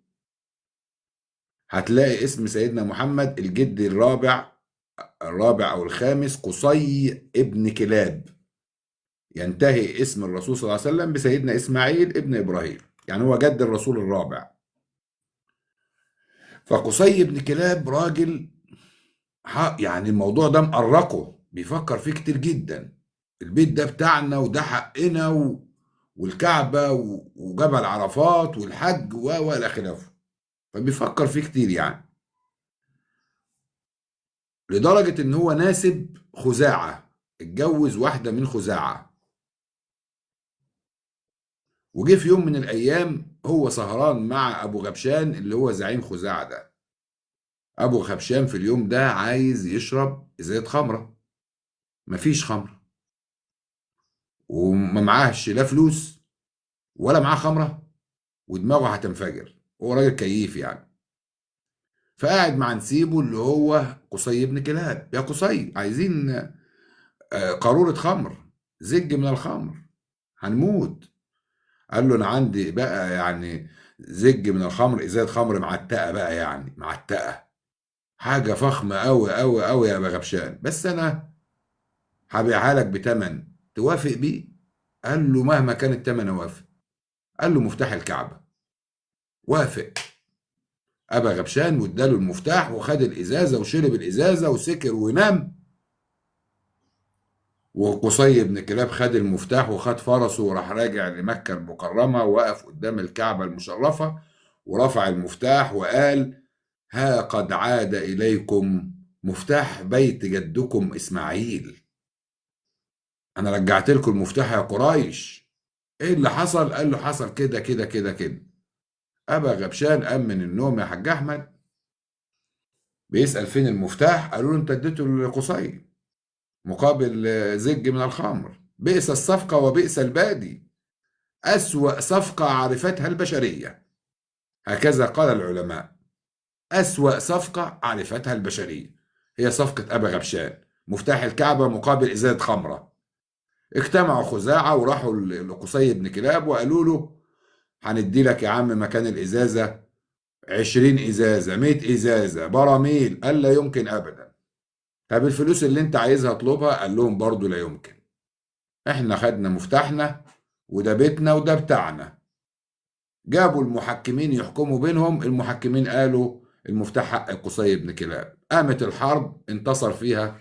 هتلاقي اسم سيدنا محمد الجد الرابع أو الخامس قصي ابن كلاب. ينتهي اسم الرسول صلى الله عليه وسلم بسيدنا إسماعيل ابن إبراهيم، يعني هو جد الرسول الرابع. فقصي ابن كلاب راجل يعني الموضوع ده مقرقه، بيفكر فيه كتير جدا. البيت ده بتاعنا وده حقنا والكعبة وجبل عرفات والحج والى خلافه. فبيفكر فيه كتير يعني، لدرجة ان هو ناسب خزاعة، اتجوز واحدة من خزاعة. وجه في يوم من الايام هو سهران مع ابو غبشان اللي هو زعيم خزاعة ده. ابو غبشان في اليوم ده عايز يشرب ازازة خمرة، مفيش خمرة، وما معاهش لا فلوس ولا معاه خمرة، ودماغه هتنفجر، هو راجل كيف يعني. فقاعد مع نسيبه اللي هو قصي بن كلاب، يا قصي عايزين قارورة خمر، زج من الخمر، هنموت. قال له انا عندي بقى يعني زج من الخمر، ازازة خمر معتقة بقى، يعني معتقة، حاجة فخمة قوي قوي قوي يا بغبشان، بس انا هبيعها لك بتمن توافق بيه. قال له مهما كان التمن اوافق. قال له مفتاح الكعبة. وافق ابا غبشان واداله المفتاح وخد الازازة وشرب الازازة وسكر ونام. وقصي بن كلاب خد المفتاح وخد فرسه وراح راجع لمكة المكرمة، ووقف قدام الكعبة المشرفة ورفع المفتاح وقال: ها قد عاد إليكم مفتاح بيت جدكم إسماعيل، أنا رجعت لكم المفتاح يا قريش. إيه اللي حصل؟ قال له حصل كده كده كده كده. أبا غبشان قام من النوم يا حاج أحمد بيسأل فين المفتاح، قالوا له أنت اديته لقصي مقابل زج من الخمر. بئس الصفقة وبئس البادي، أسوأ صفقة عرفتها البشرية، هكذا قال العلماء. أسوأ صفقة عرفتها البشرية هي صفقة أبا غبشان، مفتاح الكعبة مقابل إزازة خمرة. اجتمعوا خزاعة وراحوا لقصي بن كلاب وقالوا له هندي لك يا عم مكان الإزازة 20 إزازة 100 إزازة براميل. قال لا يمكن أبدا. طب الفلوس اللي انت عايزها اطلبها. قال لهم برضو لا يمكن، احنا خدنا مفتاحنا وده بيتنا وده بتاعنا. جابوا المحكمين يحكموا بينهم، المحكمين قالوا المفتاح حق قصي بن كلاب. قامت الحرب انتصر فيها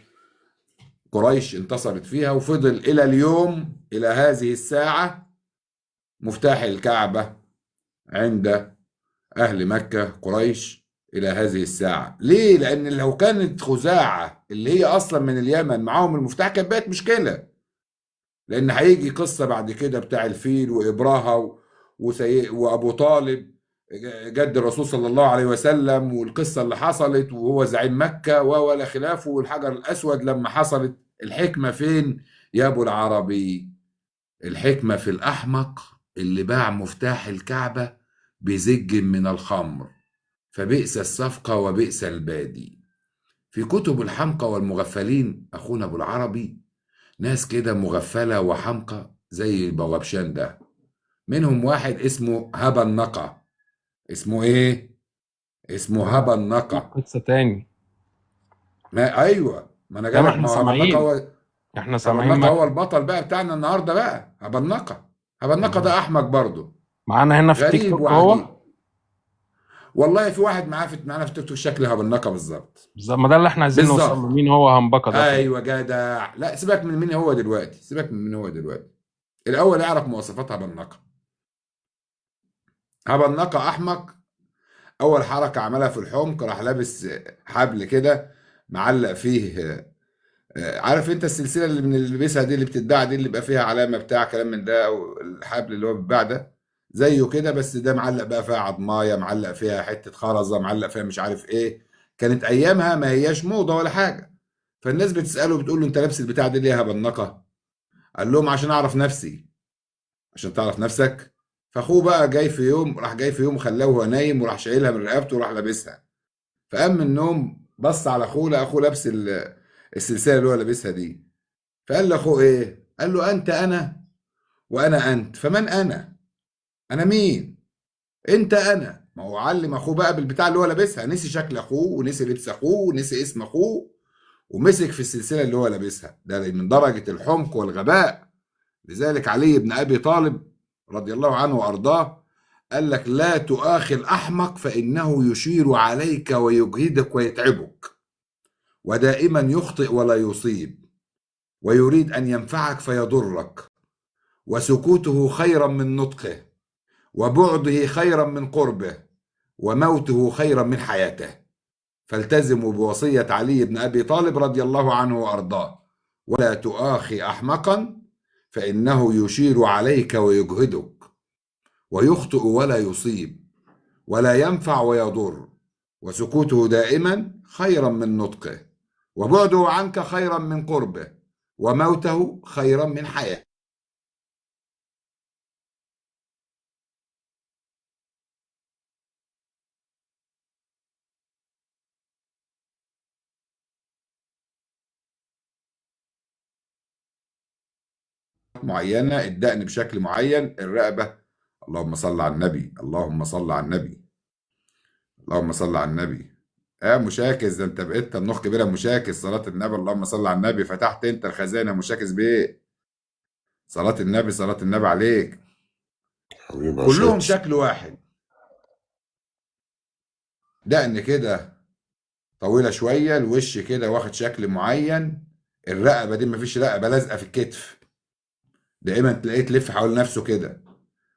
قريش، انتصرت فيها، وفضل إلى اليوم إلى هذه الساعة مفتاح الكعبة عند أهل مكة قريش إلى هذه الساعة. ليه؟ لأن لو كانت خزاعة اللي هي أصلا من اليمن معاهم المفتاح كانت بقت مشكلة، لأن هيجي قصة بعد كده بتاع الفيل وإبراهة وأبو طالب جد الرسول صلى الله عليه وسلم، والقصة اللي حصلت وهو زعيم مكة ولا خلافه، والحجر الأسود لما حصلت. الحكمة فين يا أبو العربي؟ الحكمة في الأحمق اللي باع مفتاح الكعبة بزج من الخمر، فبئس الصفقة وبئس البادي. في كتب الحمقى والمغفلين أخونا أبو العربي ناس كده مغفلة وحمقى زي البوابشان ده. منهم واحد اسمه هبا النقا. اسمه ايه؟ اسمه هبا النقا. قصة تاني. ما ايوه، ما انا لا ما جالك. احنا ما هو هبا النقا سامعين، هو احنا هبا سامعين النقا هو معاك. البطل بقى بتاعنا النهارده بقى. هبا النقا. هبا النقا ده احمق برضه، معانا هنا في التيك غريب توك وعجيب. هو. والله في واحد معانا في التيك توك شكل هبا النقا بالظبط. ما ده اللي احنا عايزين نوصل له، بالظبط. مين هو همبكة ده؟ طيب ايوه جدع. لا سيبك من مين هو دلوقتي، سيبك من مين هو دلوقتي. الاول اعرف مواصفات هبا النقا. هبا النقا احمق. اول حركه عملها في الحمق راح لابس حبل كده معلق فيه. عارف انت السلسله اللي بنلبسها دي اللي بتتباع دي، اللي بيبقى فيها علامه بتاع كلام من ده، او الحبل اللي هو بيتباع ده زيه كده، بس ده معلق بقى فيها عضمايه، معلق فيها حته خرزه، معلق فيها مش عارف ايه. كانت ايامها ما هياش موضه ولا حاجه، فالناس بتساله بتقول له انت لابس البتاع دي ليه يا هبنقه؟ قال لهم عشان اعرف نفسي. عشان تعرف نفسك. فاخوه بقى جاي في يوم خلاه وهو نايم، وراح شايلها من رقبته وراح لابسها. فقام من النوم بص على اخوه، لقى اخوه لابس السلسله اللي هو لابسها دي. فقال لاخوه ايه؟ قال له انت انا وانا انت، فمن انا؟ انا مين؟ انت انا. ما هو علم اخوه بقى بالبتاع اللي هو لابسها، نسي شكل اخوه ونسي لبس اخوه ونسي اسم اخوه، ومسك في السلسله اللي هو لابسها. ده من درجه الحمق والغباء. لذلك علي بن ابي طالب رضي الله عنه وارضاه قال لك لا تؤاخي الاحمق فانه يشير عليك ويجهدك ويتعبك، ودائما يخطئ ولا يصيب، ويريد ان ينفعك فيضرك، وسكوته خيرا من نطقه، وبعده خيرا من قربه، وموته خيرا من حياته. فالتزموا بوصيه علي بن ابي طالب رضي الله عنه وارضاه: ولا تؤاخي احمقا فانه يشير عليك ويجهدك، ويخطئ ولا يصيب، ولا ينفع ويضر، وسكوته دائما خيرا من نطقه، وبعده عنك خيرا من قربه، وموته خيرا من حياته. معينة، الدقن بشكل معين، الرقبة. اللهم صل على النبي، اللهم صل على النبي، اللهم صل على النبي. مشاكس، ده انت بقيت طنوخ كبيره. مشاكس صلاه النبي، اللهم صل على النبي. فتحت انت الخزانه مشاكس بايه؟ صلاه النبي، صلاه النبي عليك. حبيبي يا كلهم شيخ. شكل واحد، دقن كده طويله شويه، الوش كده واخد شكل معين، الرقبه دي مفيش رقبه، لازقه في الكتف، دائما تلاقيه تلف حول نفسه كده.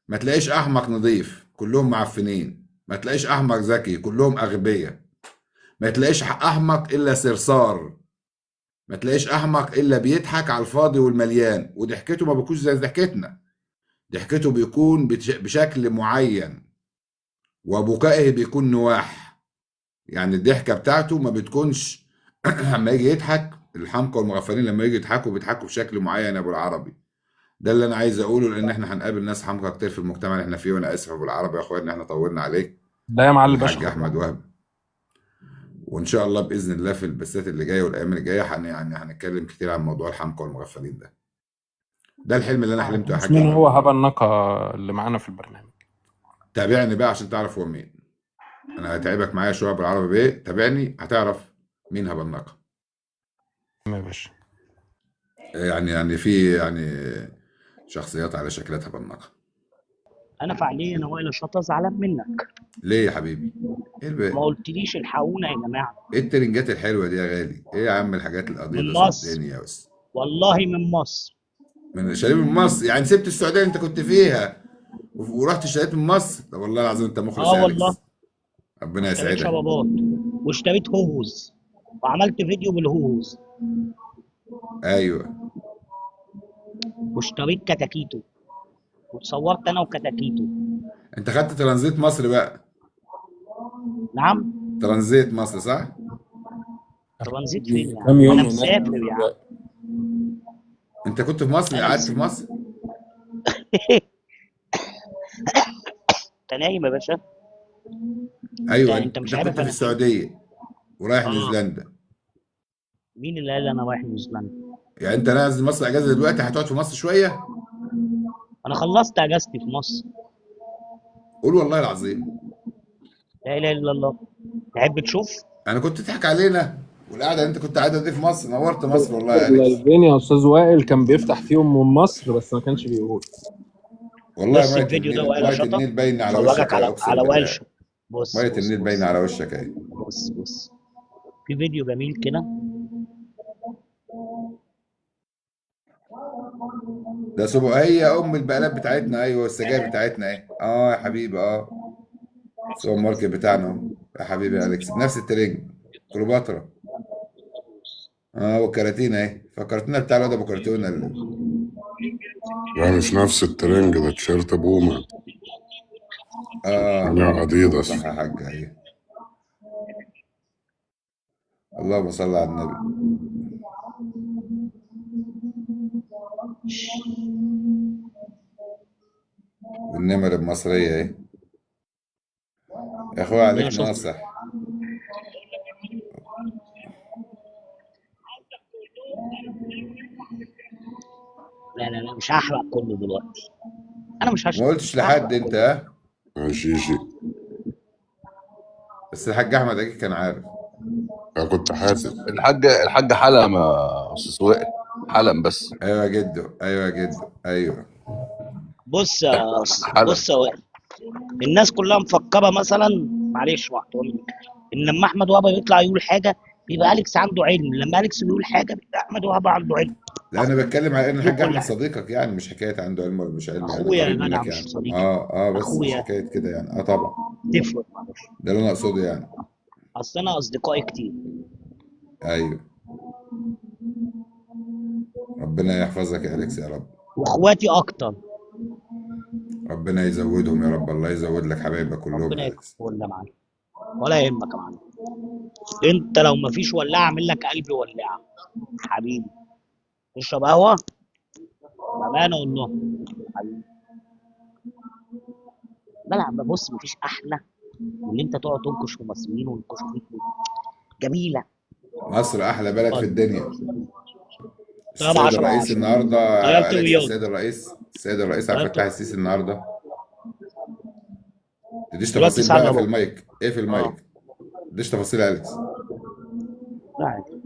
ما تلاقيش احمق نظيف، كلهم معفنين. ما تلاقيش احمق ذكي، كلهم اغبياء. ما تلاقيش احمق الا صرصار. ما تلاقيش احمق الا بيضحك على الفاضي والمليان، وضحكته ما بيكونش زي ضحكتنا. ضحكته بيكون بشكل معين، وبكائه بيكون نواح. يعني الضحكه بتاعته ما بتكونش لما يجي يضحك. الحمقى والمغفلين لما يجي يضحكوا بيضحكوا بشكل معين يا ابو العربي. ده اللي انا عايز اقوله، لان احنا هنقابل ناس حمقى كتير في المجتمع اللي احنا فيه. وانا اسف يا ابو العربي يا اخويا ان احنا طولنا عليك. لا يا معلم الحاج باشا. احمد وهب. وان شاء الله باذن الله في البثات اللي جايه والايام اللي جايه يعني هنتكلم كتير عن موضوع الحمقى والمغفلين ده. ده الحلم اللي انا حلمته يا بس حاج مين احمد. هو هبا النقا اللي معانا في البرنامج؟ تابعني بقى عشان تعرف هو مين. انا هتعبك معايا شويه بالعربي بايه، تابعني هتعرف مين هبا النقا. يا باشا. يعني في شخصيات على شكلها هبا النقا. انا فعليا وائل الشطه زعلان منك. ليه يا حبيبي؟ ايه ما الباقي؟ قلتليش الحقونا يا جماعه. ايه الترنجات الحلوه دي يا غالي؟ ايه يا عم الحاجات من القضيضه مصر، صدقني يا بس. والله من مصر. من شاليه من مصر؟ يعني سبت السعوديه اللي انت كنت فيها ورحت اشتريت من مصر؟ طب والله العظيم انت مخلص يا والله اليكس. ربنا اشتريت يسعدك. شبابات، واشتريت هوهوز، وعملت فيديو بالهوهوز، ايوه. واشتريت كتاكيتو، وتصورت انا وكتاكيتو. انت خدت ترانزيت مصر بقى؟ نعم. ترانزيت مصر صح؟ ترانزيت فين يا كام عم؟ يوم انا هناك مسافر يا عم. انت كنت في مصر، انا قعدت في مصر؟ انت نايم يا باشا. ايوه، انت مش انت عارف كنت في انا فين. السعوديه ورايح اه. نيوزيلندا. مين اللي قال انا رايح نيوزيلندا؟ يعني انت نازل مصر اجازه دلوقتي، هتقعد في مصر شويه؟ انا خلصت اجازتي في مصر. قول والله العظيم. لا اله الا الله. تحب تشوف؟ انا كنت تضحك علينا، والقعده اللي انت كنت قاعدها دي في مصر، نورت مصر والله يا اليكس. اللايفين يا استاذ وائل كان بيفتح فيهم من مصر بس ما كانش بيقول. والله بص ميه الفيديو ده النيل، وائل ميه شطه. النيل باينه على فرجك وشك اهي، على اقسم وائل بالله. بص ميه بص النيل باينه بص على وشك اهي. بص في فيديو جميل كده. ده هي ام البقالات بتاعتنا، ايوه السجاير بتاعتنا اهي. اه يا حبيبي، السوبر ماركت بتاعنا اهو يا حبيبي يا اليكس، بنفس الترنج، كليوباترا. والكراتين اهي، فكرتنا بتاع الواد ابو كرتونه لا مش نفس الترنج، ده تيشيرت بوما عليه اديداس. صح يا حاج اهي. اللهم صل على النبي. والنمر المصريه اهي. يا اخويا عليك شفت. ناصح. لا مش هحرق كله دلوقتي. انا مش ما هشرب. قلتش لحد انت، شيشي. بس الحاج احمد اكيد كان عارف. انا كنت حاسس. الحاج حلم يا استاذ وائل، حلم بس. ايوه يا جدو، ايوه يا جدو، ايوه. بص حلم. بص يا وائل. الناس كلها مفكره مثلا، معلش واحد، ان لما احمد وهبه يطلع يقول حاجه بيبقى اليكس عنده علم، لما اليكس بيقول حاجه بيبقى احمد وهبه عنده علم. لا انا بتكلم على ان دي الحاج كل احمد حاجه. صديقك يعني، مش حكايه عنده علم ولا مش علم، يعني اخويا يا قريب جدع منك مش يعني. صديقي. بس مش اخويا. حكايه كده يعني. طبعا تفرق معلش. ده اللي انا اقصده يعني. اصل انا اصدقائي كتير. ايوه. ربنا يحفظك يا اليكس يا رب. واخواتي اكتر. ربنا يزودهم يا رب، الله يزود لك حبايبك كلهم ربنا يا يكفي اليكس. ولا معاك ولا يهمك يا معلم. انت لو مفيش ولاعه اعمل لك قلبي ولاعه حبيبي. تشرب قهوه بامانه والله حبيبي. بلعب. بص مفيش احلى من ان انت تقعد تنكش في مصريين وينكشوا فيك. جميله. مصر احلى بلد في الدنيا. طيب السيد 10 الرئيس 10. النهارده طيرت اليكس، الرياض. السيد الرئيس عبد طيرت. الفتاح السيسي النهارده. تديش دلوقتي تفاصيل ساعه بقى الا في ربع. المايك، ايه في المايك؟ تديش تفاصيل يا اليكس. لا عادي.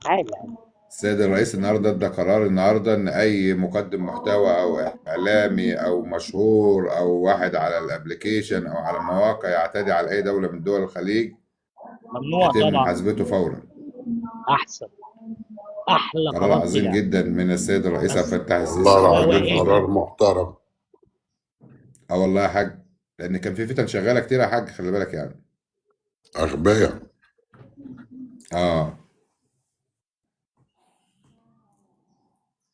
عادي. السيد الرئيس النهارده ادى قرار النهارده ان اي مقدم محتوى او اعلامي او مشهور او واحد على الابليكيشن او على المواقع يعتدي على اي دوله من دول الخليج ممنوع يتم طبعا. محاسبته فورا. احسن. احلى قرار قرار عظيم طلع. جدا من السيد الرئيس عبد بس الفتاح السيسي. والله العظيم وائل. قرار محترم. والله يا حاج، لان كان في فتن شغاله كتير يا حاج، خلي بالك يعني. اغبياء.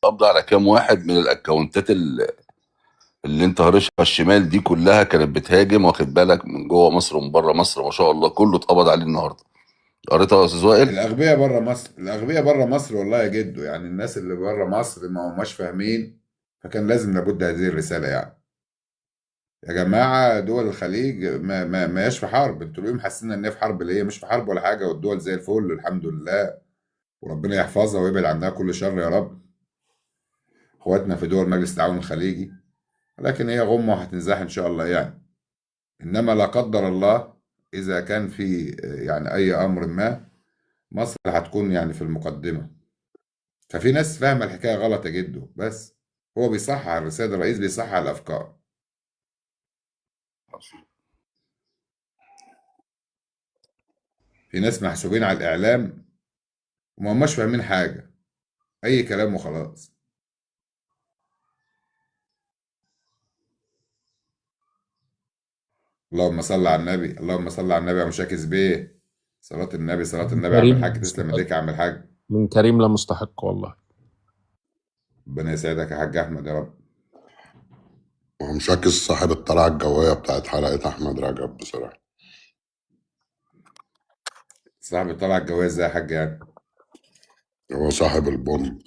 قبض على كام واحد من الاكونتات اللي انت هرشها الشمال دي كلها كانت بتهاجم، واخد بالك، من جوه مصر ومن بره مصر، ما شاء الله كله اتقبض عليه النهارده. قريتها يا استاذ وائل؟ الاغبياء بره مصر، الاغبياء بره مصر والله يا جدو، يعني الناس اللي بره مصر ما هماش فاهمين، فكان لازم لابد هذه الرساله يعني. يا جماعه دول الخليج ما هياش في حرب، انتوا ليه محسين ان هي في حرب؟ ليه؟ مش في حرب ولا حاجه، والدول زي الفل الحمد لله، وربنا يحفظها ويبعد عنها كل شر يا رب. اخواتنا في دول مجلس التعاون الخليجي، لكن هي غمه وهتنزاح ان شاء الله يعني. انما لا قدر الله اذا كان في يعني اي امر ما، مصر هتكون يعني في المقدمه. ففي ناس فاهمه الحكايه غلط يا جدو، بس هو بيصحح الرساله، الرئيس بيصحح الافكار. في ناس محسوبين على الاعلام وما هماش فاهمين حاجه، اي كلام وخلاص. اللهم صل على النبي، اللهم صل على النبي يا مشاكس بيه. صلاه النبي، صلاه النبي يا عم كريم الحاج، تسلم ايديك يا عم الحاج. من كريم لا مستحق والله. ربنا يسعدك يا حاج احمد يا رب. هو مشاكس صاحب الطلعة الجوية بتاعت حلقة أحمد رجب بصراحة. صاحب الطلعة الجوية ازاي يا حاج يعني؟ هو صاحب البوم.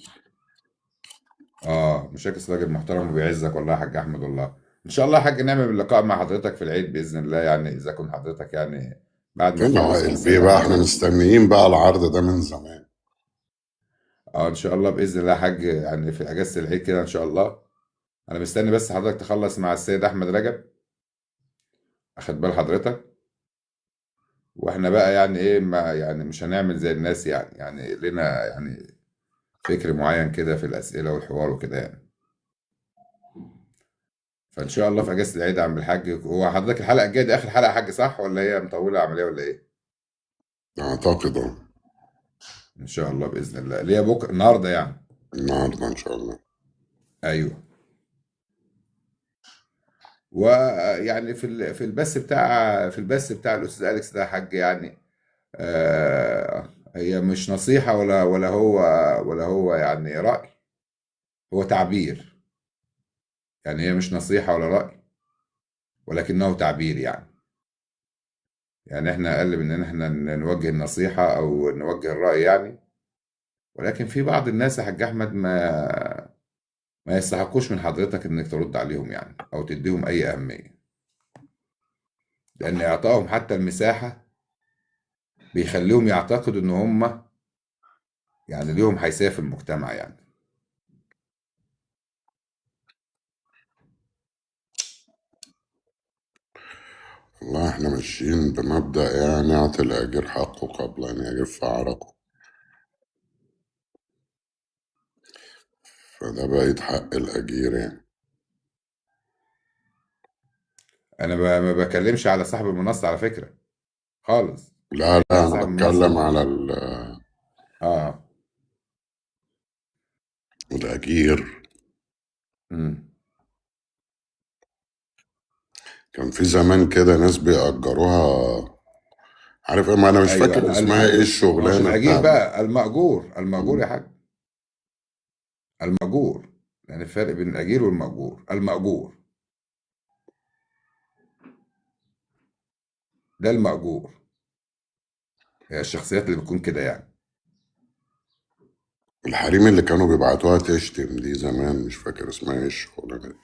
مشاكس راجل محترم وبيعزك والله يا حاج احمد. والله ان شاء الله يا حاج نعمل لقاء مع حضرتك في العيد باذن الله، يعني اذا كنت حضرتك يعني بعد ما فين نخلص عائل بيه السنه بقى؟ احنا حضرتك. مستنيين بقى العرض ده من زمان. ان شاء الله باذن الله يا حاج، يعني في اجازه العيد كده ان شاء الله. انا مستني بس حضرتك تخلص مع السيد احمد رجب، اخد بال حضرتك، واحنا بقى يعني ايه، ما يعني مش هنعمل زي الناس، يعني لنا يعني فكر معين كده في الاسئله والحوار وكده يعني. فان شاء الله في اجازه العيد يا عم الحاج. هو حضرتك الحلقه الجايه دي اخر حلقه يا حاج صح، ولا هي مطوله عمليه ولا ايه؟ أعتقد ان شاء الله باذن الله، اللي هي بكره النهارده يعني. النهاردة إن شاء الله. ايوه. ويعني في البث بتاع الاستاذ اليكس ده يا حاج، يعني هي مش نصيحه ولا هو يعني راي، هو تعبير. يعني هي مش نصيحه ولا راي، ولكنه تعبير يعني احنا اقل من ان احنا نوجه النصيحه او نوجه الراي يعني. ولكن في بعض الناس يا حاج احمد ما يستحقوش من حضرتك انك ترد عليهم يعني، او تديهم اي اهميه، لان اعطائهم حتى المساحه بيخليهم يعتقدوا ان هم يعني ليهم حيثيه في المجتمع يعني. والله احنا ماشيين بمبدأ يعني اعطي الأجير حقه قبل أن يجف عرقه، فده بقيت حق الأجير يعني. انا ما بكلمش على صاحب المنصه على فكره خالص. لا لا، على أنا صاحب بتكلم المنصه. على اه. الأجير. امم. كان في زمان كده ناس بيأجروها، عارف ايه؟ ما أنا مش ايوه فاكر اسمها ايه ما هو مش الشغلانة الاجير بتاعت. بقى، المأجور يا حاج. المأجور، يعني الفرق بين الاجير والمأجور. المأجور ده المأجور، هي الشخصيات اللي بتكون كده يعني. الحريم اللي كانوا بيبعتوها تشتم دي زمان، مش فاكر اسمها ايه الشغلانة دي.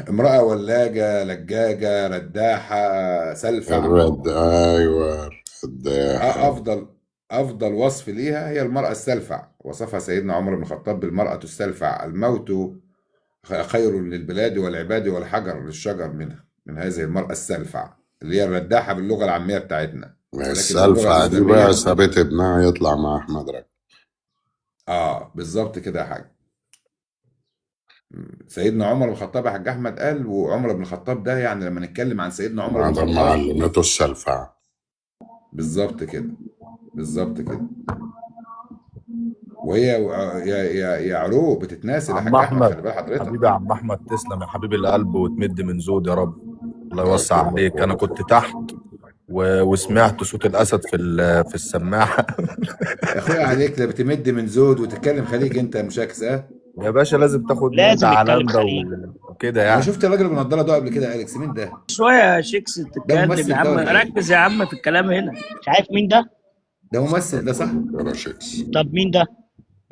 امرأة ولاجة، لجاجة، رداحة، سلفع. أيوة الرداحة. أفضل وصف ليها هي المرأة السلفع. وصفها سيدنا عمر بن الخطاب بالمرأة السلفع: الموت خير للبلاد والعباد والحجر للشجر من هذه المرأة السلفع، اللي هي الرداحة باللغة العامية بتاعتنا، ولكن باللغة السلفة دي بقى الأدبية. سابت ابنها يطلع مع أحمد رجب. بالظبط كده يا حاج. سيدنا عمر بن الخطاب يا حاج أحمد قال، وعمر بن الخطاب ده يعني لما نتكلم عن سيدنا عمر بن بعد ما الخطاب. علمته السلفة. بالظبط كده، بالظبط كده. وهي يا عروق بتتناسل يا عم حاج احمد، احمد، خلي بال حضرتك. حبيبي يا عم احمد، تسلم يا حبيب القلب وتمد من زود يا رب. الله الله يوسع يكرمك عليك. انا كنت تحت وسمعت صوت الاسد في السماعه. يا اخويا عليك، لا بتمد من زود وتتكلم خليج انت مشاكس. يا باشا لازم تاخد مود لازم على يتكلم ده خليجي. وكده انا يعني. شفت الراجل بنضاره ده قبل كده يا اليكس. مين ده؟ شويه يا شيكس ده تتكلم يا ممثل ده عم، ولا ايه؟ ركز يا عم في الكلام هنا. مش عارف مين ده؟ ده ممثل ده صح؟ يا شيكس. طب مين ده؟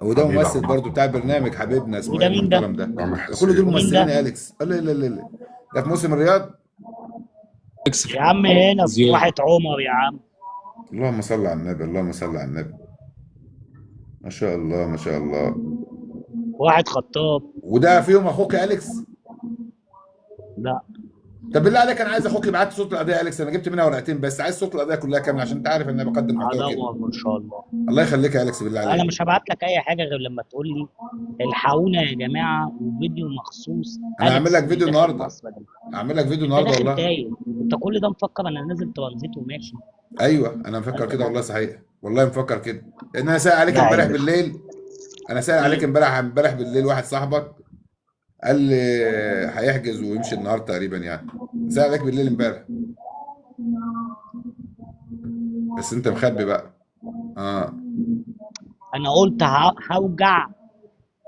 وده حبيبي يا ممثل عم برضو احمد. بتاع البرنامج حبيبنا، اسمه وده ايه مين ده؟ المحترم ده؟ رامي ده كل دول حسين. مين ممثلين ده؟ يا اليكس. لا لا لا لا، ده في موسم الرياض. يا عم هنا في زياد. واحد عمر يا عم. اللهم صل على النبي، اللهم صل على النبي. ما شاء الله ما شاء الله. واحد خطاب. وده فيهم اخوك يا اليكس؟ لا طب بالله عليك، انا عايز اخوك يبعت لي صوت القضيه يا اليكس. انا جبت منها ورقتين بس، عايز صوت القضيه كلها كامله عشان انت عارف ان انا بقدم محتوى كده. هدور ان شاء الله. الله يخليك يا اليكس بالله انا عليك. مش هبعت لك اي حاجه غير لما تقول لي الحقونا يا جماعه، وفيديو مخصوص. انا هعمل لك فيديو داخل النهارده، مصر يا جماعه. هعمل لك فيديو انت النهارده داخل والله. تايه، انت كل ده مفكر انا نازل ترانزيت وماشي. ايوه انا مفكر كده والله، صحيح والله مفكر كده، لان انا سائل عليك لا امبارح عيب. بالليل. انا سائل عليك امبارح بالليل، واحد صاحبك قال لي هيحجز ويمشي النهارده تقريبا يعني. سائل عليك بالليل امبارح، بس انت مخبي بقى. انا قلت هوجع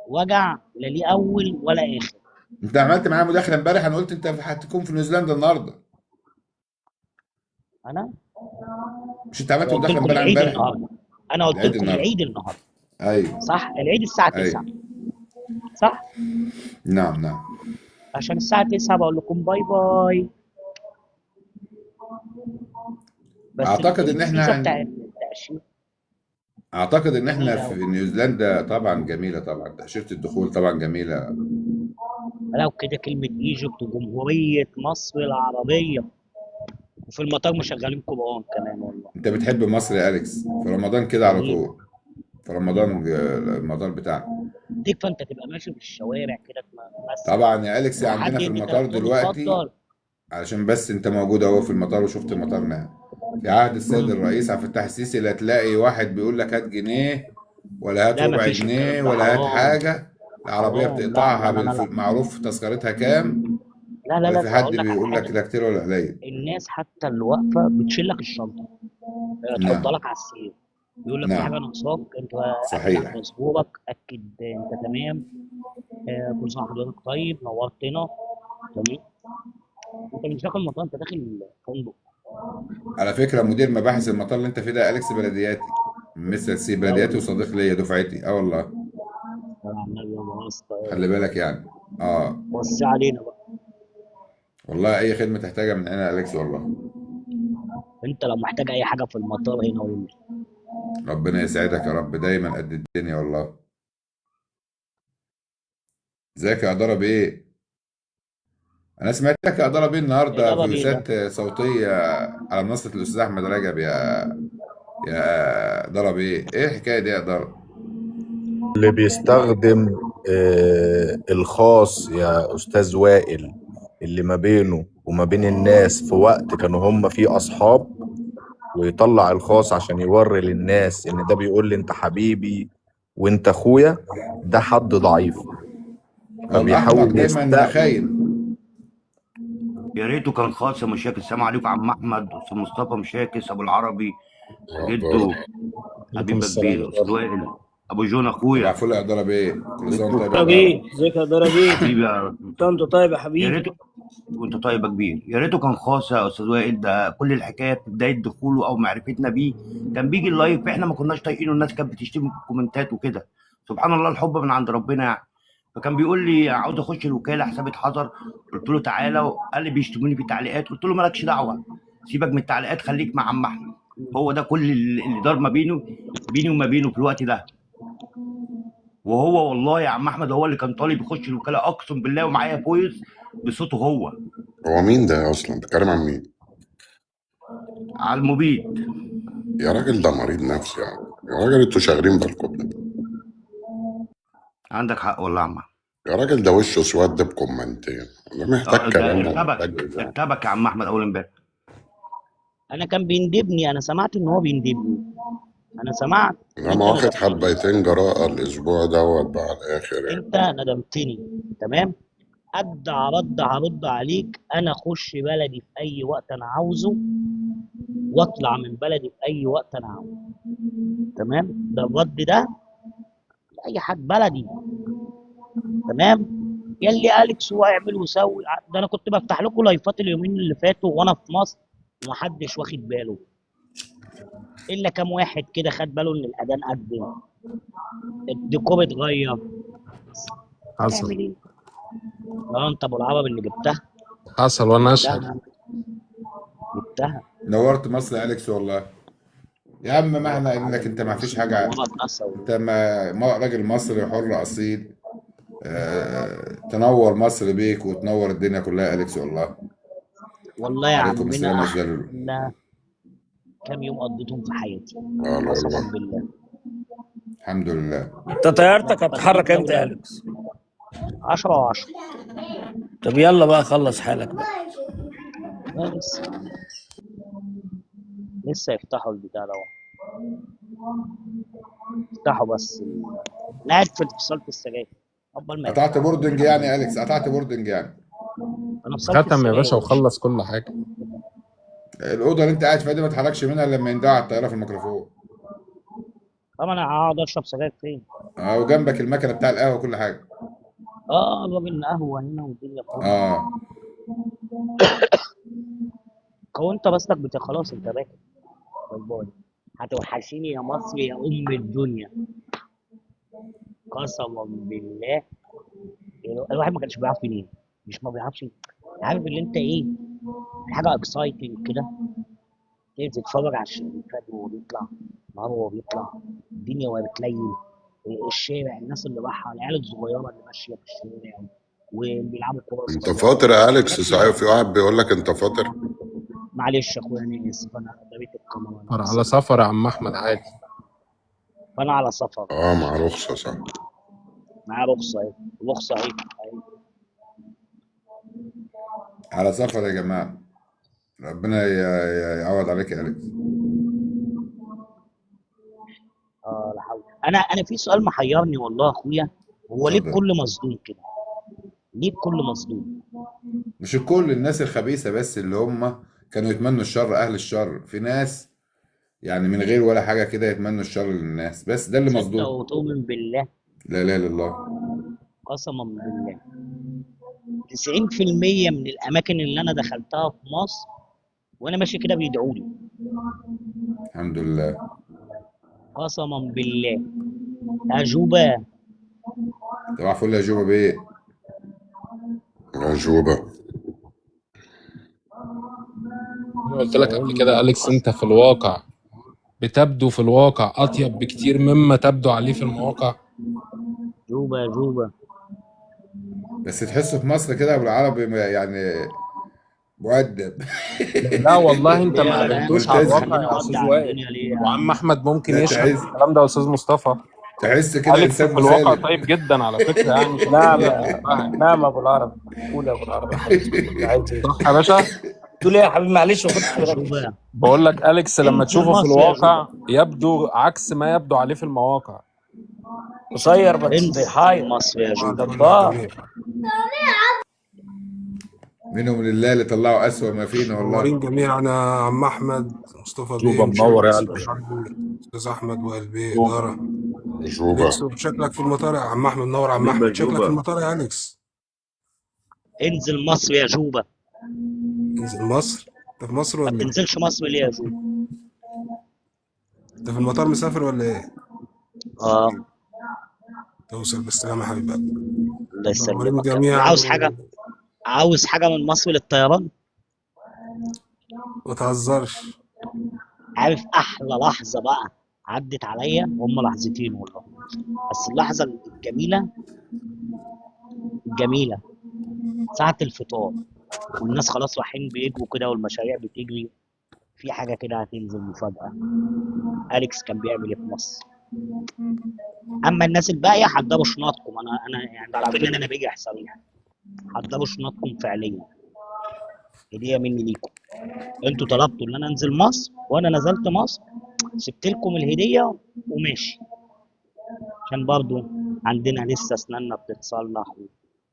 وجع لا ليه اول ولا اخر. انت عملت معايا مداخله امبارح، انا قلت انت هتكون في نيوزيلندا النهارده. انا مش انت عملت قلت مداخله لكم امبارح العيد امبارح؟ النهارده. انا قلت العيد لكم النهارده. العيد النهارده. ايوه صح، العيد الساعه 9. ايوه. صح، نعم نعم. عشان الساعه 9 بقول لكم باي باي. بس اعتقد ان الفيزا احنا بتاع التاشيره اعتقد ان احنا جميله في قوي. نيوزيلندا طبعا جميله، طبعا تاشيره الدخول طبعا جميله. لو كده كلمه ايجيبت وجمهوريه مصر العربيه، وفي المطار مشغلين قران كمان والله. انت بتحب مصر يا اليكس؟ في رمضان كده على جميله. طول، في رمضان المطار بتاعنا. ديك فانت تبقى ماشي في الشوارع كده تمثل، طبعا يا اليكس لو عندنا حد في يدي المطار تليفون دلوقتي، اتفضل. علشان بس انت موجود اهو في المطار وشفت مطارنا، في عهد السيد الرئيس عبد الفتاح السيسي لا تلاقي واحد بيقول لك هات جنيه ولا هات لا ربع مفيش الكلام جنيه ده، ولا هات حرام. حاجه. العربيه حرام، لا بتقطعها لا لا لا معروف تذكرتها كام، لا لا ولا لا، في ده حد اقول لك على بيقول لك حاجه. لا كتير ولا قليل. الناس حتى اللي واقفه بتشيل لك الشنطه، تحطها نعم لك على السرير، يقول لك في حاجه نعم ناقصاك انت، اكد على صحيح. باسبورك، اكد انت تمام. كل سنه وحضرتك طيب، نورتنا. تمام. انت مش داخل المطار، انت داخل فندق. على فكره مدير مباحث المطار اللي انت فيه ده اليكس بلدياتي، مستر سي لا بلدياتي، والله. وصديق ليا دفعتي، اه والله. طبعا النبي يا اسطى. خلي بالك يعني. اه وسع علينا بقى. والله اي خدمه تحتاجها من هنا يا اليكس والله. انت لو محتاج اي حاجه في المطار هنا قول لي. ربنا يسعدك يا رب، دايما قد الدنيا والله. ازيك يا ضرب ايه؟ انا سمعتك يا ضرب ايه ايه النهارده ضرب ايه ده؟ فيوسات صوتيه على منصه الاستاذ احمد رجب، يا ضرب ايه الحكايه دي يا ضرب؟ اللي بيستخدم الخاص يا أستاذ وائل، اللي ما بينه وما بين الناس في وقت كانوا هم فيه أصحاب، ويطلع الخاص عشان يوري للناس إن ده بيقول لي أنت حبيبي وأنت أخويا، ده حد ضعيف. الاحمق فبيحاول دايما يستقبل. خاين. يا ريته كان خاص يا مشاكل. السلام عليكم عم احمد، استاذ مصطفى مشاكس، ابو العربي، جدو، عليكم حبيبك السلام كبير، يا استاذ ضرب. وائل، ابو جون صباح اخويا. الفل يا ضرب ايه، كل سنه وانت طيب يا طب ضرب. ايه، ازيك يا ضرب ايه؟ حبيبي يا طنط، طيب يا حبيبي. يا ريته وانت طيب يا كبير. يا ريته كان خاص يا استاذ وائل. ده كل الحكايه في بدايه دخوله او معرفتنا بيه، كان بيجي اللايف احنا ما كناش طايقينه، الناس كانت بتشتم في الكومنتات وكده. سبحان الله، الحب من عند ربنا يعني. فكان بيقول لي عاوز اخش الوكاله، حسابي اتحظر. قلت له تعالى، قال لي بيشتموني في التعليقات. قلت له مالكش دعوه، سيبك من التعليقات، خليك مع عم احمد. هو ده كل اللي دار ما بيني وما بينه في الوقت ده. وهو والله يا عم احمد هو اللي كان طالب يخش الوكاله، اقسم بالله، ومعايا فويس بصوته هو. هو مين ده اصلا؟ بتتكلم عن مين؟ على المبيد. يا راجل ده مريض نفسي يعني. يا راجل انتوا شاغلين بالكم ده. عندك حق والله يا عم. يا راجل ده وشه اسود بكومنتين، ده محتاج ده كلام ومحتاج ارتبك ارتبك يا عم احمد اول امبارح. انا كان بيندبني، انا سمعت ان هو بيندبني، انا سمعت. انما انت واخد ندمتني، حبيتين جراءة الاسبوع دوت بقى على الاخر يعني. انت ندمتني. تمام. هرد عليك. انا اخش بلدي في اي وقت انا عاوزه، واطلع من بلدي في اي وقت انا عاوزه. تمام. ده الرد ده اي حد بلدي. تمام. يلي اليكس واعمل وسوي. ده انا كنت بفتح لكم لايفات اليومين اللي فاتوا وانا في مصر ومحدش واخد باله، الا كام واحد كده خد باله ان الاذان قدم، الديكور اتغير. حصل تعمل ايه؟ انت ابو العربي اللي جبتها. حصل وانا اشهد. جبتها. نورت مصر يا اليكس والله. يا عم ما احنا قايلين لك انت ما فيش حاجه، انت ما راجل مصري حر اصيل. تنور مصر بيك وتنور الدنيا كلها يا اليكس والله. والله يا عليكم السلام عمنا يا زلول. احلى كام يوم قضيتهم في حياتي، قال قسما والله. بالله. الحمد لله. انت طيارتك هتتحرك امتى يا اليكس؟ 10 و10. طب يلا بقى خلص حالك بقى. لسه يفتحوا البتاع ده. يفتحوا بس. انا قاعد في فصلت السجاير. قبل ما قطعت بوردنج يعني يا اليكس، قطعت بوردنج يعني. انا فصلت ختم يا السجاير باشا يا باشا. وخلص كل حاجه. الاوضه اللي انت قاعد فيها دي ما تحركش منها إلا لما يندعوا على الطياره في الميكروفون. طب انا هقعد اشرب سجاير فين؟ وجنبك المكنه بتاع القهوه وكل حاجه. الراجل قهوه هنا والدنيا فل. اه هو انت بس خلاص انت راكب. باي باي. هتوحشيني يا مصر يا ام الدنيا. قسما بالله الواحد ما كانش بيعرف ينام. مش ما بيعرفش. عارف اللي انت ايه؟ حاجه اكسايتنج كده. تيجي تتفرج على الفجر وهو بيطلع، النهار وهو بيطلع، الدنيا وهي بتليل، الشارع، الناس اللي رايحه، العيال الصغيره اللي ماشيه في الشارع واللي بيلعبوا كوره انت صغيره. فاطر يا اليكس؟ حاجات صحيح كده. في واحد بيقول لك انت فاطر. معلش يا اخويا انا اسف، انا قريت الكاميرا انا على اسف. سفر يا عم احمد عادي. فانا على سفر. اه مع رخصة صح. معايا رخصه اهي. رخصه اهي. على سفر يا جماعه. ربنا يعوض عليك يا اليكس. لا حول. انا في سؤال محيرني والله يا اخويا. هو ليه اتفضل. الكل مصدوم كده؟ ليه الكل مصدوم؟ مش الكل، الناس الخبيثه بس اللي هم كانوا يتمنوا الشر، اهل الشر. في ناس يعني من غير ولا حاجه كده يتمنوا الشر للناس، بس ده اللي تصدق مصدوم. وتؤمن بالله. لا اله الا الله. قسما بالله 90% من الاماكن اللي انا دخلتها في مصر وانا ماشي كده بيدعوا لي. الحمد لله. قسما بالله. اجوبه. طبعا فل يا جوبا بيه. عجوبة. انا قلت لك قبل كده اليكس، انت في الواقع بتبدو في الواقع اطيب بكتير مما تبدو عليه في المواقع. جوبه جوبه. بس تحسه في مصر كده ابو العربي يعني مؤدب. لا والله انت ليه ما يا جدعان قابلتوش على ملتزم. الواقع خلينا يا نقضي استاذ على وائل. الدنيا ليه يا وعم عم؟ احمد ممكن لا يشهد تحس، الكلام ده يا استاذ مصطفى. تحس كده اليكس انسان في الواقع مسالم. طيب جدا على فكره، يعني نعم شخصيه بحبها. نعم ابو العرب. قول يا ابو العرب يا حبيبي، عايز ايه؟ صح يا باشا. تقول ايه يا حبيبي؟ معلش ما كنتش مركز. اجوبه. بقول لك اليكس لما انزل تشوفه في مصر يا جوبه. الواقع يبدو عكس ما يبدو عليه في المواقع. قصير بس انزل بيحاير. مصر يا جوبه. جبار. منهم لله اللي طلعوا اسوأ ما فينا والله. منورين جميعا يا عم احمد، مصطفى بيه، جوبة منور يا مشاكل قلبي. استاذ احمد وقلبي جوبة. اداره. عجوبة. اليكس شكلك في المطار يا عم احمد. منور يا عم جوبة احمد، شكلك في جوبة. المطار يا اليكس. انزل مصر يا جوبه. انزل مصر. انت في مصر ما ولا ايه؟ بتنزلش مصر ليه يا جوبه؟ انت في المطار مسافر ولا ايه؟ اه. توصل بالسلامه يا حبيب قلبي. الله منورين يسلمك. جميعا عاوز حاجه؟ عاوز حاجه من مصر للطيران؟ ما تهزرش. عارف احلى لحظه بقى عدت عليا؟ هم لحظتين والله. بس اللحظه الجميله ساعه الفطار والناس خلاص رايحين بيجروا كده والمشاريع بتجري. في حاجه كده هتنزل مفاجاه. اليكس كان بيعمل ايه في مصر؟ اما الناس الباقيه حضروا شنطكم. انا يعني ده عارفين ان انا باجي احسن يعني. حضروا شنطكم فعليا. هديه مني ليكم. انتوا طلبتوا ان انا انزل مصر وانا نزلت مصر. سبت لكم الهديه وماشي. عشان برضو عندنا لسه اسناننا بتتصلح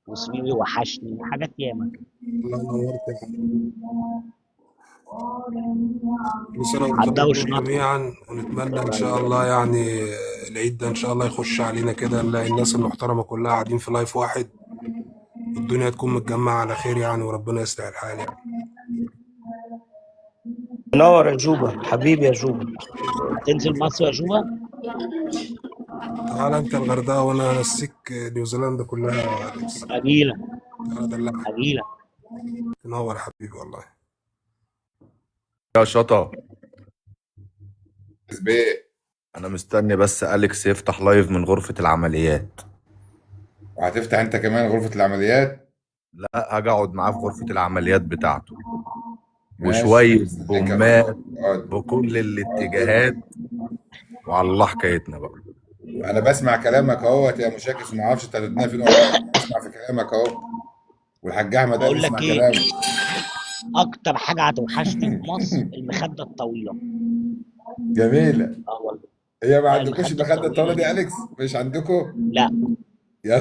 وسريري وحشني حاجات ياما كده. الله ينورك يا حبيبي. كل سنه وانتم حضروا طيبين شنطكم. جميعا، ونتمنى ان شاء الله يعني العيد ده ان شاء الله يخش علينا كده نلاقي الناس المحترمه كلها قاعدين في لايف واحد، والدنيا تكون متجمعه على خير يعني، وربنا يصلح الحال يعني. منور يا جوبة حبيبي يا جوبة. هتنزل مصر يا جوبة؟ تعالى انت الغردقه وانا انسيك نيوزيلندا كلها يا اليكس. اجيلك تعالى دلعك. اجيلك. تنور يا حبيبي والله. يا شطا، بيه. انا مستني بس اليكس يفتح لايف من غرفة العمليات. وهتفتح انت كمان غرفة العمليات؟ لا، هاجي اقعد معاه في غرفة العمليات بتاعته ماشي. وشوية استنيك بومات اقعد. بكل الاتجاهات، وعلى الله حكايتنا بقى. انا بسمع كلامك اهوت يا مشاكس، وما اعرفش انت هتتنافي فين ولا لا. بسمع في كلامك اهو، والحاج احمد قال بقول اسمع لك ايه؟ كلامه. اكتر حاجه هتوحشني في مصر المخده الطويله. جميله. والله. هي ما لا عندكوش المخده المخده الطويله الطويله دي يا دي. اليكس؟ مش عندكم؟ لا. يا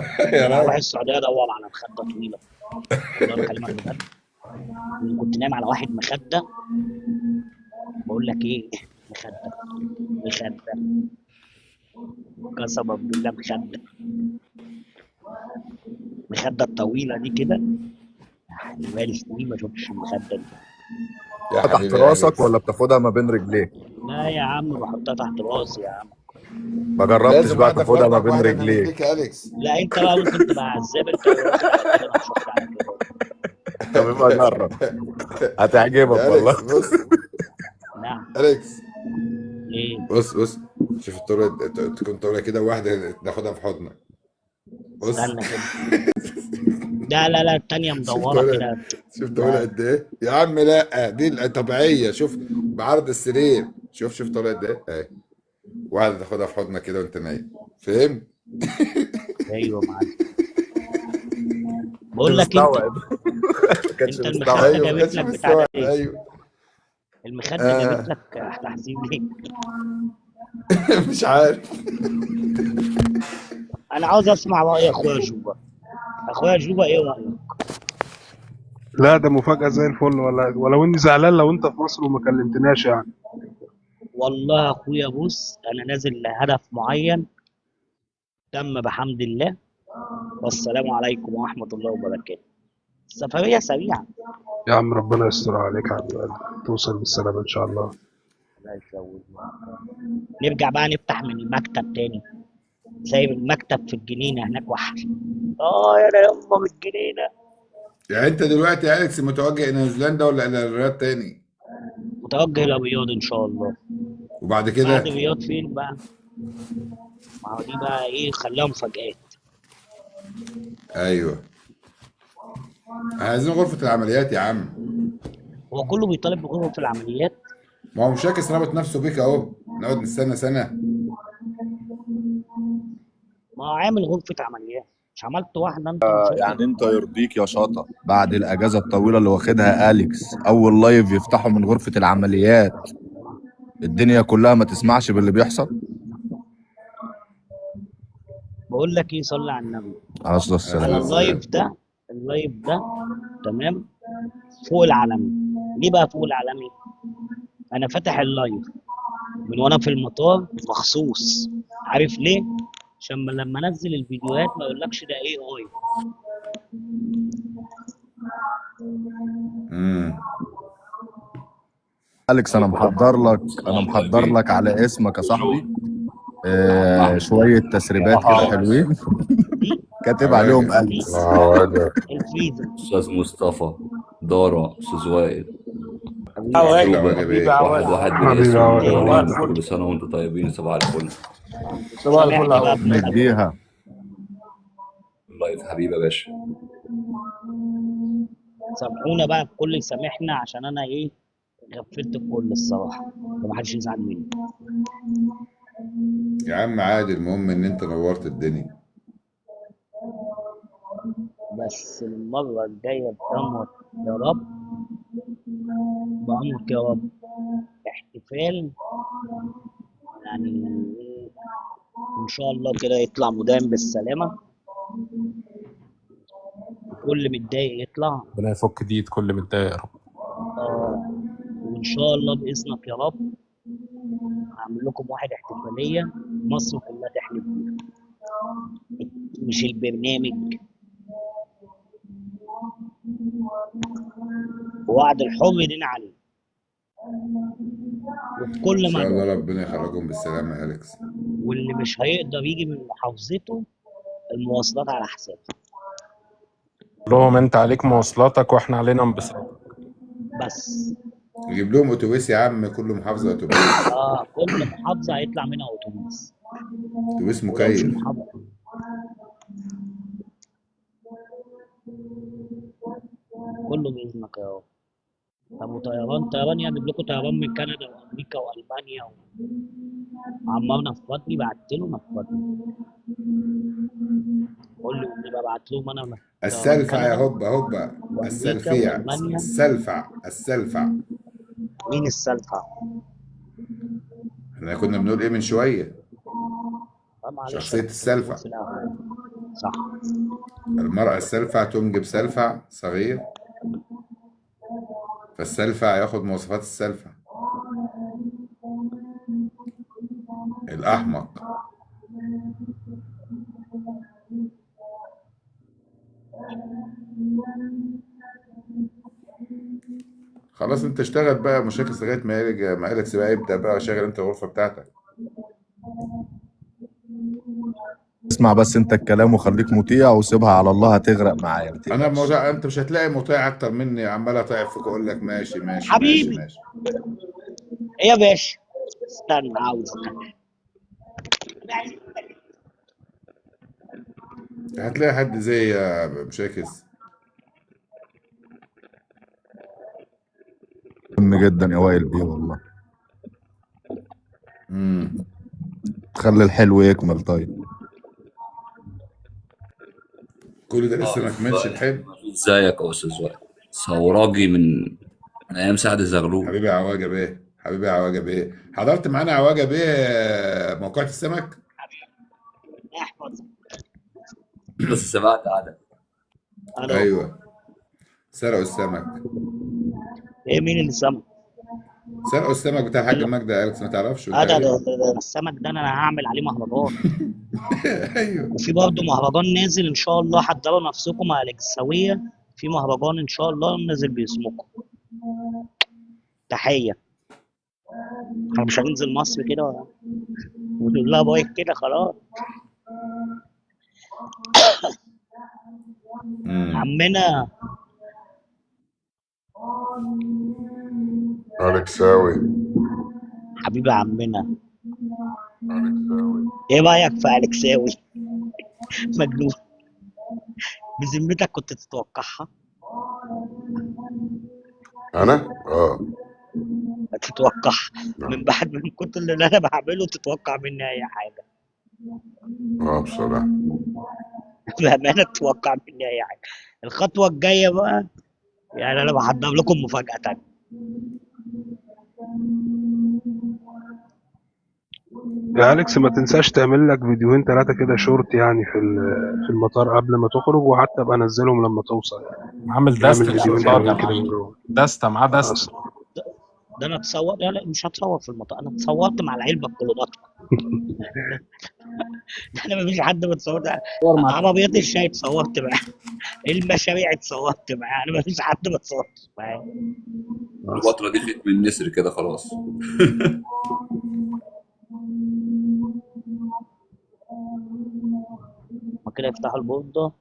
انا هروح راجل. السعوديه ادور على مخده طويله. والله بكلمك بجد. أنا كنت نايم على واحد مخده. بقول لك ايه؟ مخده قسما بالله مخده المخده الطويله دي كده، يعني بقالي سنين ما شفتش المخده دي. يا تحت حبيبي يا راسك أليكس، ولا بتاخدها ما بين رجليك؟ لا يا عم بحطها تحت راسي يا عم. ما جربتش لازم بقى واحدة في تاخدها ما رجلك بين واحدة من رجليك؟ رجليك يا أليكس. لا انت بقى ممكن تبقى عزاب، انت واخد على كده، انا مش واخد على كده. طب ابقى جرب، هتعجبك يا والله. أليكس بص، نعم. أليكس ايه؟ بص شوف الطاولة، تكون طاولة كده واحدة ناخدها في حضنك. بص استنى كده. لا التانية شوف مدورة طاولة، كده. شوف طاولة لا قد إيه يا عم. لا دي الطبيعية، شوف بعرض السرير، شوف طاولة قد إيه أهي. واحدة تاخدها في حضنك كده وأنت نايم، فاهم؟ ايوه معاك. كنت بقول لك انت، مستوعب. ما كانش انت مستوعب. المخدة أيوه ما جابت كانش لك بتاع ده مستوعب، ايه؟ أيوه. المخدة جابت آه لك تحزين ليه؟ مش عارف. انا عاوز اسمع رأي اخويا جوبا. اخويا جوبا ايه رأيك؟ لا ده مفاجأة زي الفل، ولو اني زعلان لو انت في مصر وما كلمتناش يعني. والله يا اخويا بص، انا نازل لهدف معين تم بحمد الله، والسلام عليكم ورحمة الله وبركاته. السفرية سريعة. يا عم ربنا يستر عليك يا حبيب قلبي، توصل بالسلامة ان شاء الله. الله يسويك. نرجع بقى نفتح من المكتب تاني. سايب المكتب في الجنينة هناك وحش. يا انا يما من الجنينة. يعني أنت دلوقتي يا أليكس متوجه إلى نيوزيلندا ولا إلى الرياض تاني؟ متوجه للرياض ان شاء الله. وبعد بعد كده؟ الرياض فين بقى؟ ما هو دي بقى ايه، خليها مفاجآت. أيوه عايزين غرفة العمليات يا عم. هو كله بيطالب بغرفة العمليات. ما هو مشاكس رابط نفسه بيك أهو، نقعد نستنى سنة. ما هو عامل غرفة عمليات، مش عملت واحدة انت من فترة؟ يعني انت يرضيك يا شاطر بعد الاجازه الطويله اللي واخدها اليكس اول لايف يفتحوا من غرفه العمليات الدنيا كلها ما تسمعش باللي بيحصل؟ بقول لك ايه، صلي على النبي. عليه الصلاه عليه والسلام. الصلاة اللايف والسلام. ده، اللايف ده تمام، فوق العالمي. ليه بقى فوق العالمي؟ انا فاتح اللايف من وانا في المطار مخصوص. عارف ليه؟ عشان لما انزل الفيديوهات ما يقولكش ده ايه اي. امم اليكس انا محضر لك على اسمك يا صاحبي شويه تسريبات كده حلوين كاتب عليهم عواجب. اليكس. عواجب. الفيزا. استاذ مصطفى، دارا، استاذ وائل، ازيك يا شوبة، عواجب حبيبي ايه؟ واحد عواد. من حبيبي اسم يا وائل، صباح منورين، الفل. كل سنة وانتم طيبين، صباح الفل. صباح الفل يا سامحني بقى عواد. ابن خالتي. نديها. الله حبيبي يا باشا. سامحونا بقى، الكل يسامحنا عشان انا ايه، غفلت الكل الصراحة، ومحدش يزعل مني. يا عم عادي، المهم ان انت نورت الدنيا. بس المرة الجاية بأمرك يا رب، بأمرك يا رب، احتفال يعني إيه، إن شاء الله كده يطلع مدام بالسلامة، وكل متضايق يطلع. ربنا يفك ديت كل متضايق يا رب. وإن شاء الله بإذنك يا رب هعمل لكم واحد احتفالية مصر كلها تحلف بيها، مش البرنامج. ووعد الحب دين عليه، وفي ان كل شاء الله مكان. ربنا يخرجهم بالسلامة يا اليكس. واللي مش هيقدر يجي من محافظته، المواصلات على حسابه. لهم انت عليك مواصلاتك واحنا علينا انبساطك. بس نجيب لهم اتوبيس يا عم، كل محافظة اتوبيس. كل محافظة هيطلع منها أتوبيس. اتوبيس ولو في مكيف. محافظة كله بإذنك يا رب. طب وطيران يجيب لكم طيران من كندا وأمريكا وألمانيا وعمرنا في بطني، بعت له نفضني. قول لي والنبي ابعت لهم انا طيران السلفع يا كندا هبة وأمريكا السلفيع، وألمانيا. السلفع. مين السلفع؟ احنا كنا بنقول ايه من شوية؟ معلش شخصية أنا كنت بقول السلفع. في الأول. صح. المرأة السلفع تنجب سلفع صغير، فالسلفع ياخد مواصفات السلفع. الأحمق. خلاص انت اشتغل بقى مشاكس لغايه ما يرجع، ما قالك بقى ابدا بقى شغل انت الغرفه بتاعتك. اسمع بس انت الكلام وخليك مطيع وسيبها على الله، هتغرق معايا ما انا تقلقش. انت مش هتلاقي مطيع اكتر مني، عمال اطيع فيك اقول لك ماشي ماشي ماشي حبيبي ماشي. ايه يا باشا؟ استنى عاوز هتلاقي حد زي يا مشاكس. مهم جدا يا وائل بيه والله. تخلي الحلو يكمل. طيب كل ده لسه ما كملش الحلو. ازيك يا استاذ وائل؟ ثوراجي من ايام سعد الزغلول. حبيبي يا عواجه بيه، حبيبي يا عواجه بيه، حضرت معانا عواجه بيه موقعة السمك؟ احفظ بس سمعت عنها. ايوه سرقوا السمك. ايه مين اللي سمك؟ سرقوا السمك بتاع الحاج مجدي يا اليكس، ما تعرفش ولا ده ايه؟ السمك ده انا هعمل عليه مهرجان. ايوه وفي برضه مهرجان نازل ان شاء الله، حضروا نفسكم مع الإكساوية، في مهرجان ان شاء الله نازل باسمكم. تحية. احنا مش هننزل مصر كده ونقول لها باي كده خلاص. عمنا أليكساوي. حبيبي عمنا، ايه رايك في أليكساوي؟ مجنون. بذمتك كنت تتوقعها؟ أنا؟ تتوقعها من بعد من كتر اللي انا بعمله، تتوقع مني اي حاجه؟ بصراحة بامانه تتوقع مني اي حاجه. الخطوه الجايه بقى يعني انا بحضر لكم مفاجاه تانية. يا أليكس ما تنساش تعمل لك فيديوهين 3 كده شورت يعني في المطار قبل ما تخرج، وحتى ابقى انزلهم لما توصل يعني. عامل اعمل دست فيديوهين الشطار حلوين يا كده من معلم، جوه. دست معاه دست. ده انا اتصور، لا مش هتصور في المطار، انا اتصورت مع العلبه الكليوباترا. انا مفيش حد بتصور ده. عربيات الشاي اتصورت معاه، المشاريع اتصورت معاه، انا مفيش حد بتصور معاه. الفترة دي خيط من النسر كده خلاص. ما كده يفتحوا البوردة.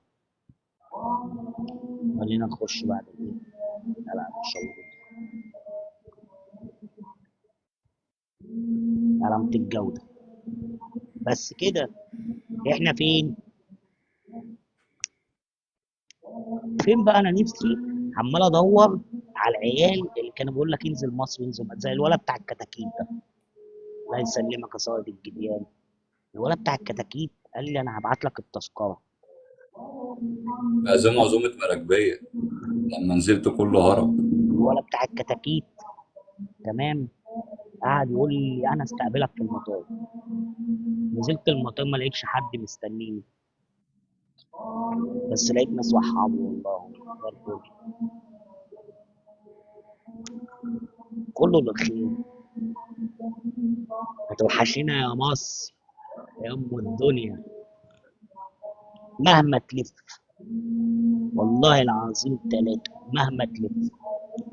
خلينا نخش بعد كده. لا مش علامة الجودة بس كده. احنا فين بقى؟ انا نفسي عمال ادور على العيال اللي كانوا بيقول لك انزل مصر انزل مصر، زي الولد بتاع الكتاكيت ده، الله يسلمك يا صايد الجديان. الولد بتاع الكتاكيت قال لي انا هبعت لك التذكره. عزومة مراكبية لما نزلت كله هرب. الولد بتاع الكتاكيت تمام قعد يقول لي انا استقبلك في المطار. نزلت المطار ما لقيتش حد مستنيني، بس لقيت ناس وحابي والله زي الفل. كله للخير. هتوحشينا يا مصر يا ام الدنيا مهما تلف، والله العظيم 3 مهما تلف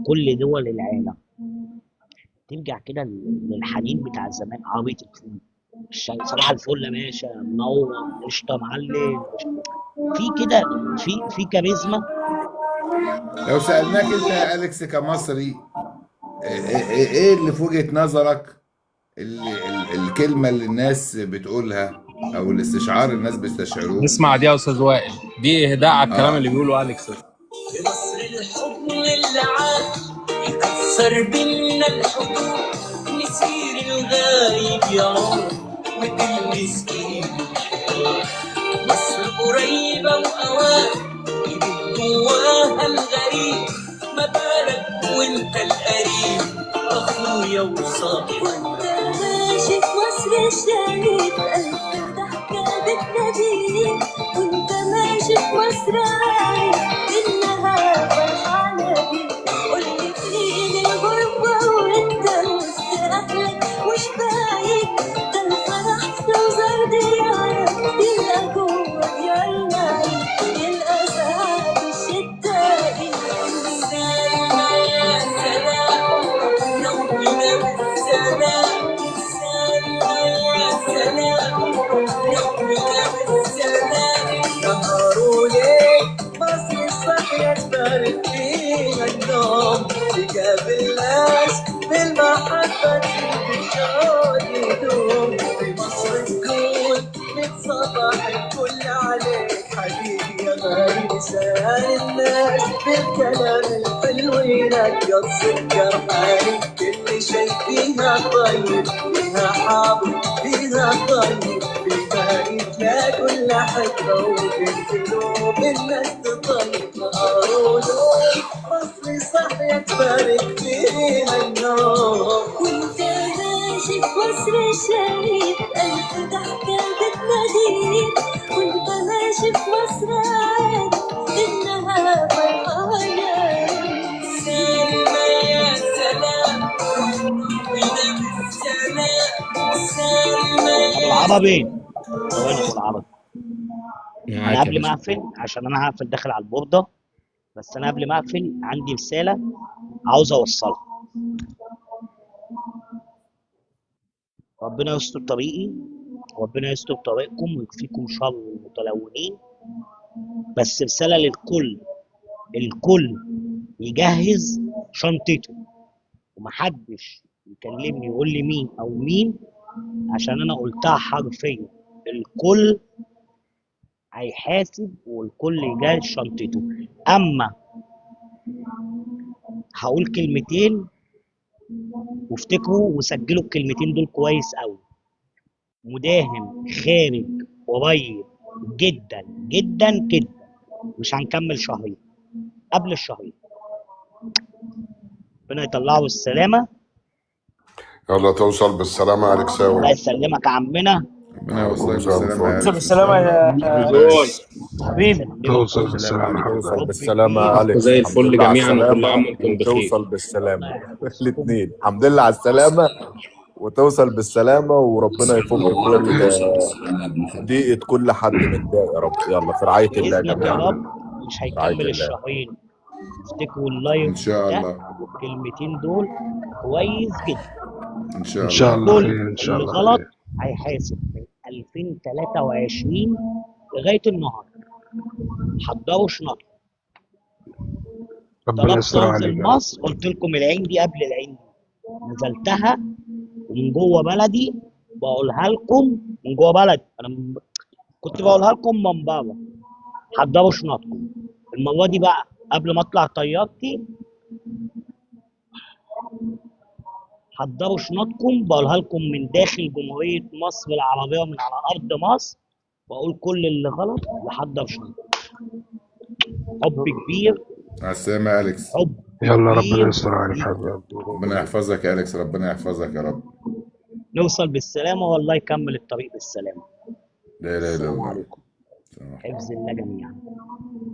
كل دول العالم ترجع كده للحنين بتاع زمان. عربية الفول، الشاي، صباح الفل يا باشا، منور، قشطة معلم، في كده في كاريزما. لو سألناك انت يا أليكس كمصري، ايه اللي في وجهة نظرك الكلمة اللي الناس بتقولها او الاستشعار الناس بيستشعروه؟ نسمع دي يا استاذ وائل، دي اهداء على الكلام اللي بيقوله أليكس. في مصر الحضن اللي عاش يكسر بينا الحدود، نسير الغايب يا عمر وتلمس ايده الحياة. مصر قريبة وأوان ايدك جواها الغريب، ما بالك وانت القريب اخويا وصاحبي. وانت ماشي في مصر الشريف ألف ضحكة بتناديك، وانت ماشي في مصر عارف انها فرحانة بيك. قولي فين الغربة وانت وسط اهلك مش بعيد، ده الفرح لو زار ديارك يلقى جوا ديارنا عيد، يلقى سعادة ليه مصر صحيت فارق فيها النوم تقابل ناس بالمحبة تزيد الشوق يدوم في مصر تقول من صباح الكل عليك حبيبي يا غالي لسان الناس بالكلام الحلو ينقى السكر حالي كل شي فيها طيب فيها حاضر فيها طيب فيها إتلاقى كل حبة وفي قلوب الناس تطيب قالوا مصري صحيت فارق فيها النوم وانت ماشي في مصر شايف ألف ضحكة بتناديك وانت ماشي في مصر عارف إنها فرحانة سلمى يا سلام وده بالسلام سلمى ابو يا العربي ثواني ابو العربي، انا معاك يا قبل ما باشا. اقفل عشان انا هقفل داخل على البورده، بس انا قبل ما اقفل عندي رساله عاوز اوصلها. ربنا يستر طريقي، ربنا يستر طريقكم ويكفيكم شر المتلونين. بس رساله للكل، الكل يجهز شنطته ومحدش يكلمني يقول لي مين او مين، عشان انا قلتها حرفيا. الكل هيحاسب والكل يجهز شنطته. اما هقول كلمتين وافتكروا وسجلوا الكلمتين دول كويس قوي. مداهم خارج قريب جدا جدا جدا، مش هنكمل شهرين، قبل الشهرين. ربنا يطلعه بالسلامه. يلا توصل بالسلامة يا الله أليكساوي. يسلمك يا عمنا. ربنا يوصلك كل سنة بالسلامة يا وأنت أليكس. بالسلامة يا ماشي. حبيبي. توصل بالسلامة حبيبي. توصل بالسلامة يا انتوا أليكس، زي الحمد الفل لله على جميعا وكل السلامة، عام وانتم بخير. وتوصل بالسلامة الاثنين. الحمد لله على السلامة وتوصل بالسلامة، وربنا يفك نورك كل وتوصل بالسلامة يا ابن خالتي. ضيقة كل حد متضايق يا رب. يلا في رعاية الله يا باذنك يا جماعة، رب مش في رعاية هيكمل الله. الشهرين. افتكروا إن اللايف شاء ده الله. والكلمتين دول كويس جدا. إن شاء إن الله. شاء الله كل خير إن شاء اللي الله غلط خير. هيحاسب من 2023 لغايه النهارده. حضروا شنطه. ربنا طلبت يستر عليك انزل يا رب. مصر، قلت لكم العين دي قبل العين دي، نزلتها ومن جوه بلدي بقولها لكم من جوه بلدي. كنت بقولها لكم من بره. حضروا شنطكم المره دي بقى قبل ما اطلع طيارتي. حضروا شنطكم بقولها لكم من داخل جمهوريه مصر العربيه ومن على ارض مصر. واقول كل اللي غلط يحضر شنطه. حب كبير، مع السلامة يا أليكس. حب يلا ربنا كبير يستر عليك ليكم. حبيبي. ربنا يحفظك يا أليكس، ربنا يحفظك يا رب. نوصل بالسلامه والله يكمل الطريق بالسلامه. لا إله إلا السلام الله. عليكم. حفظ الله جميعا.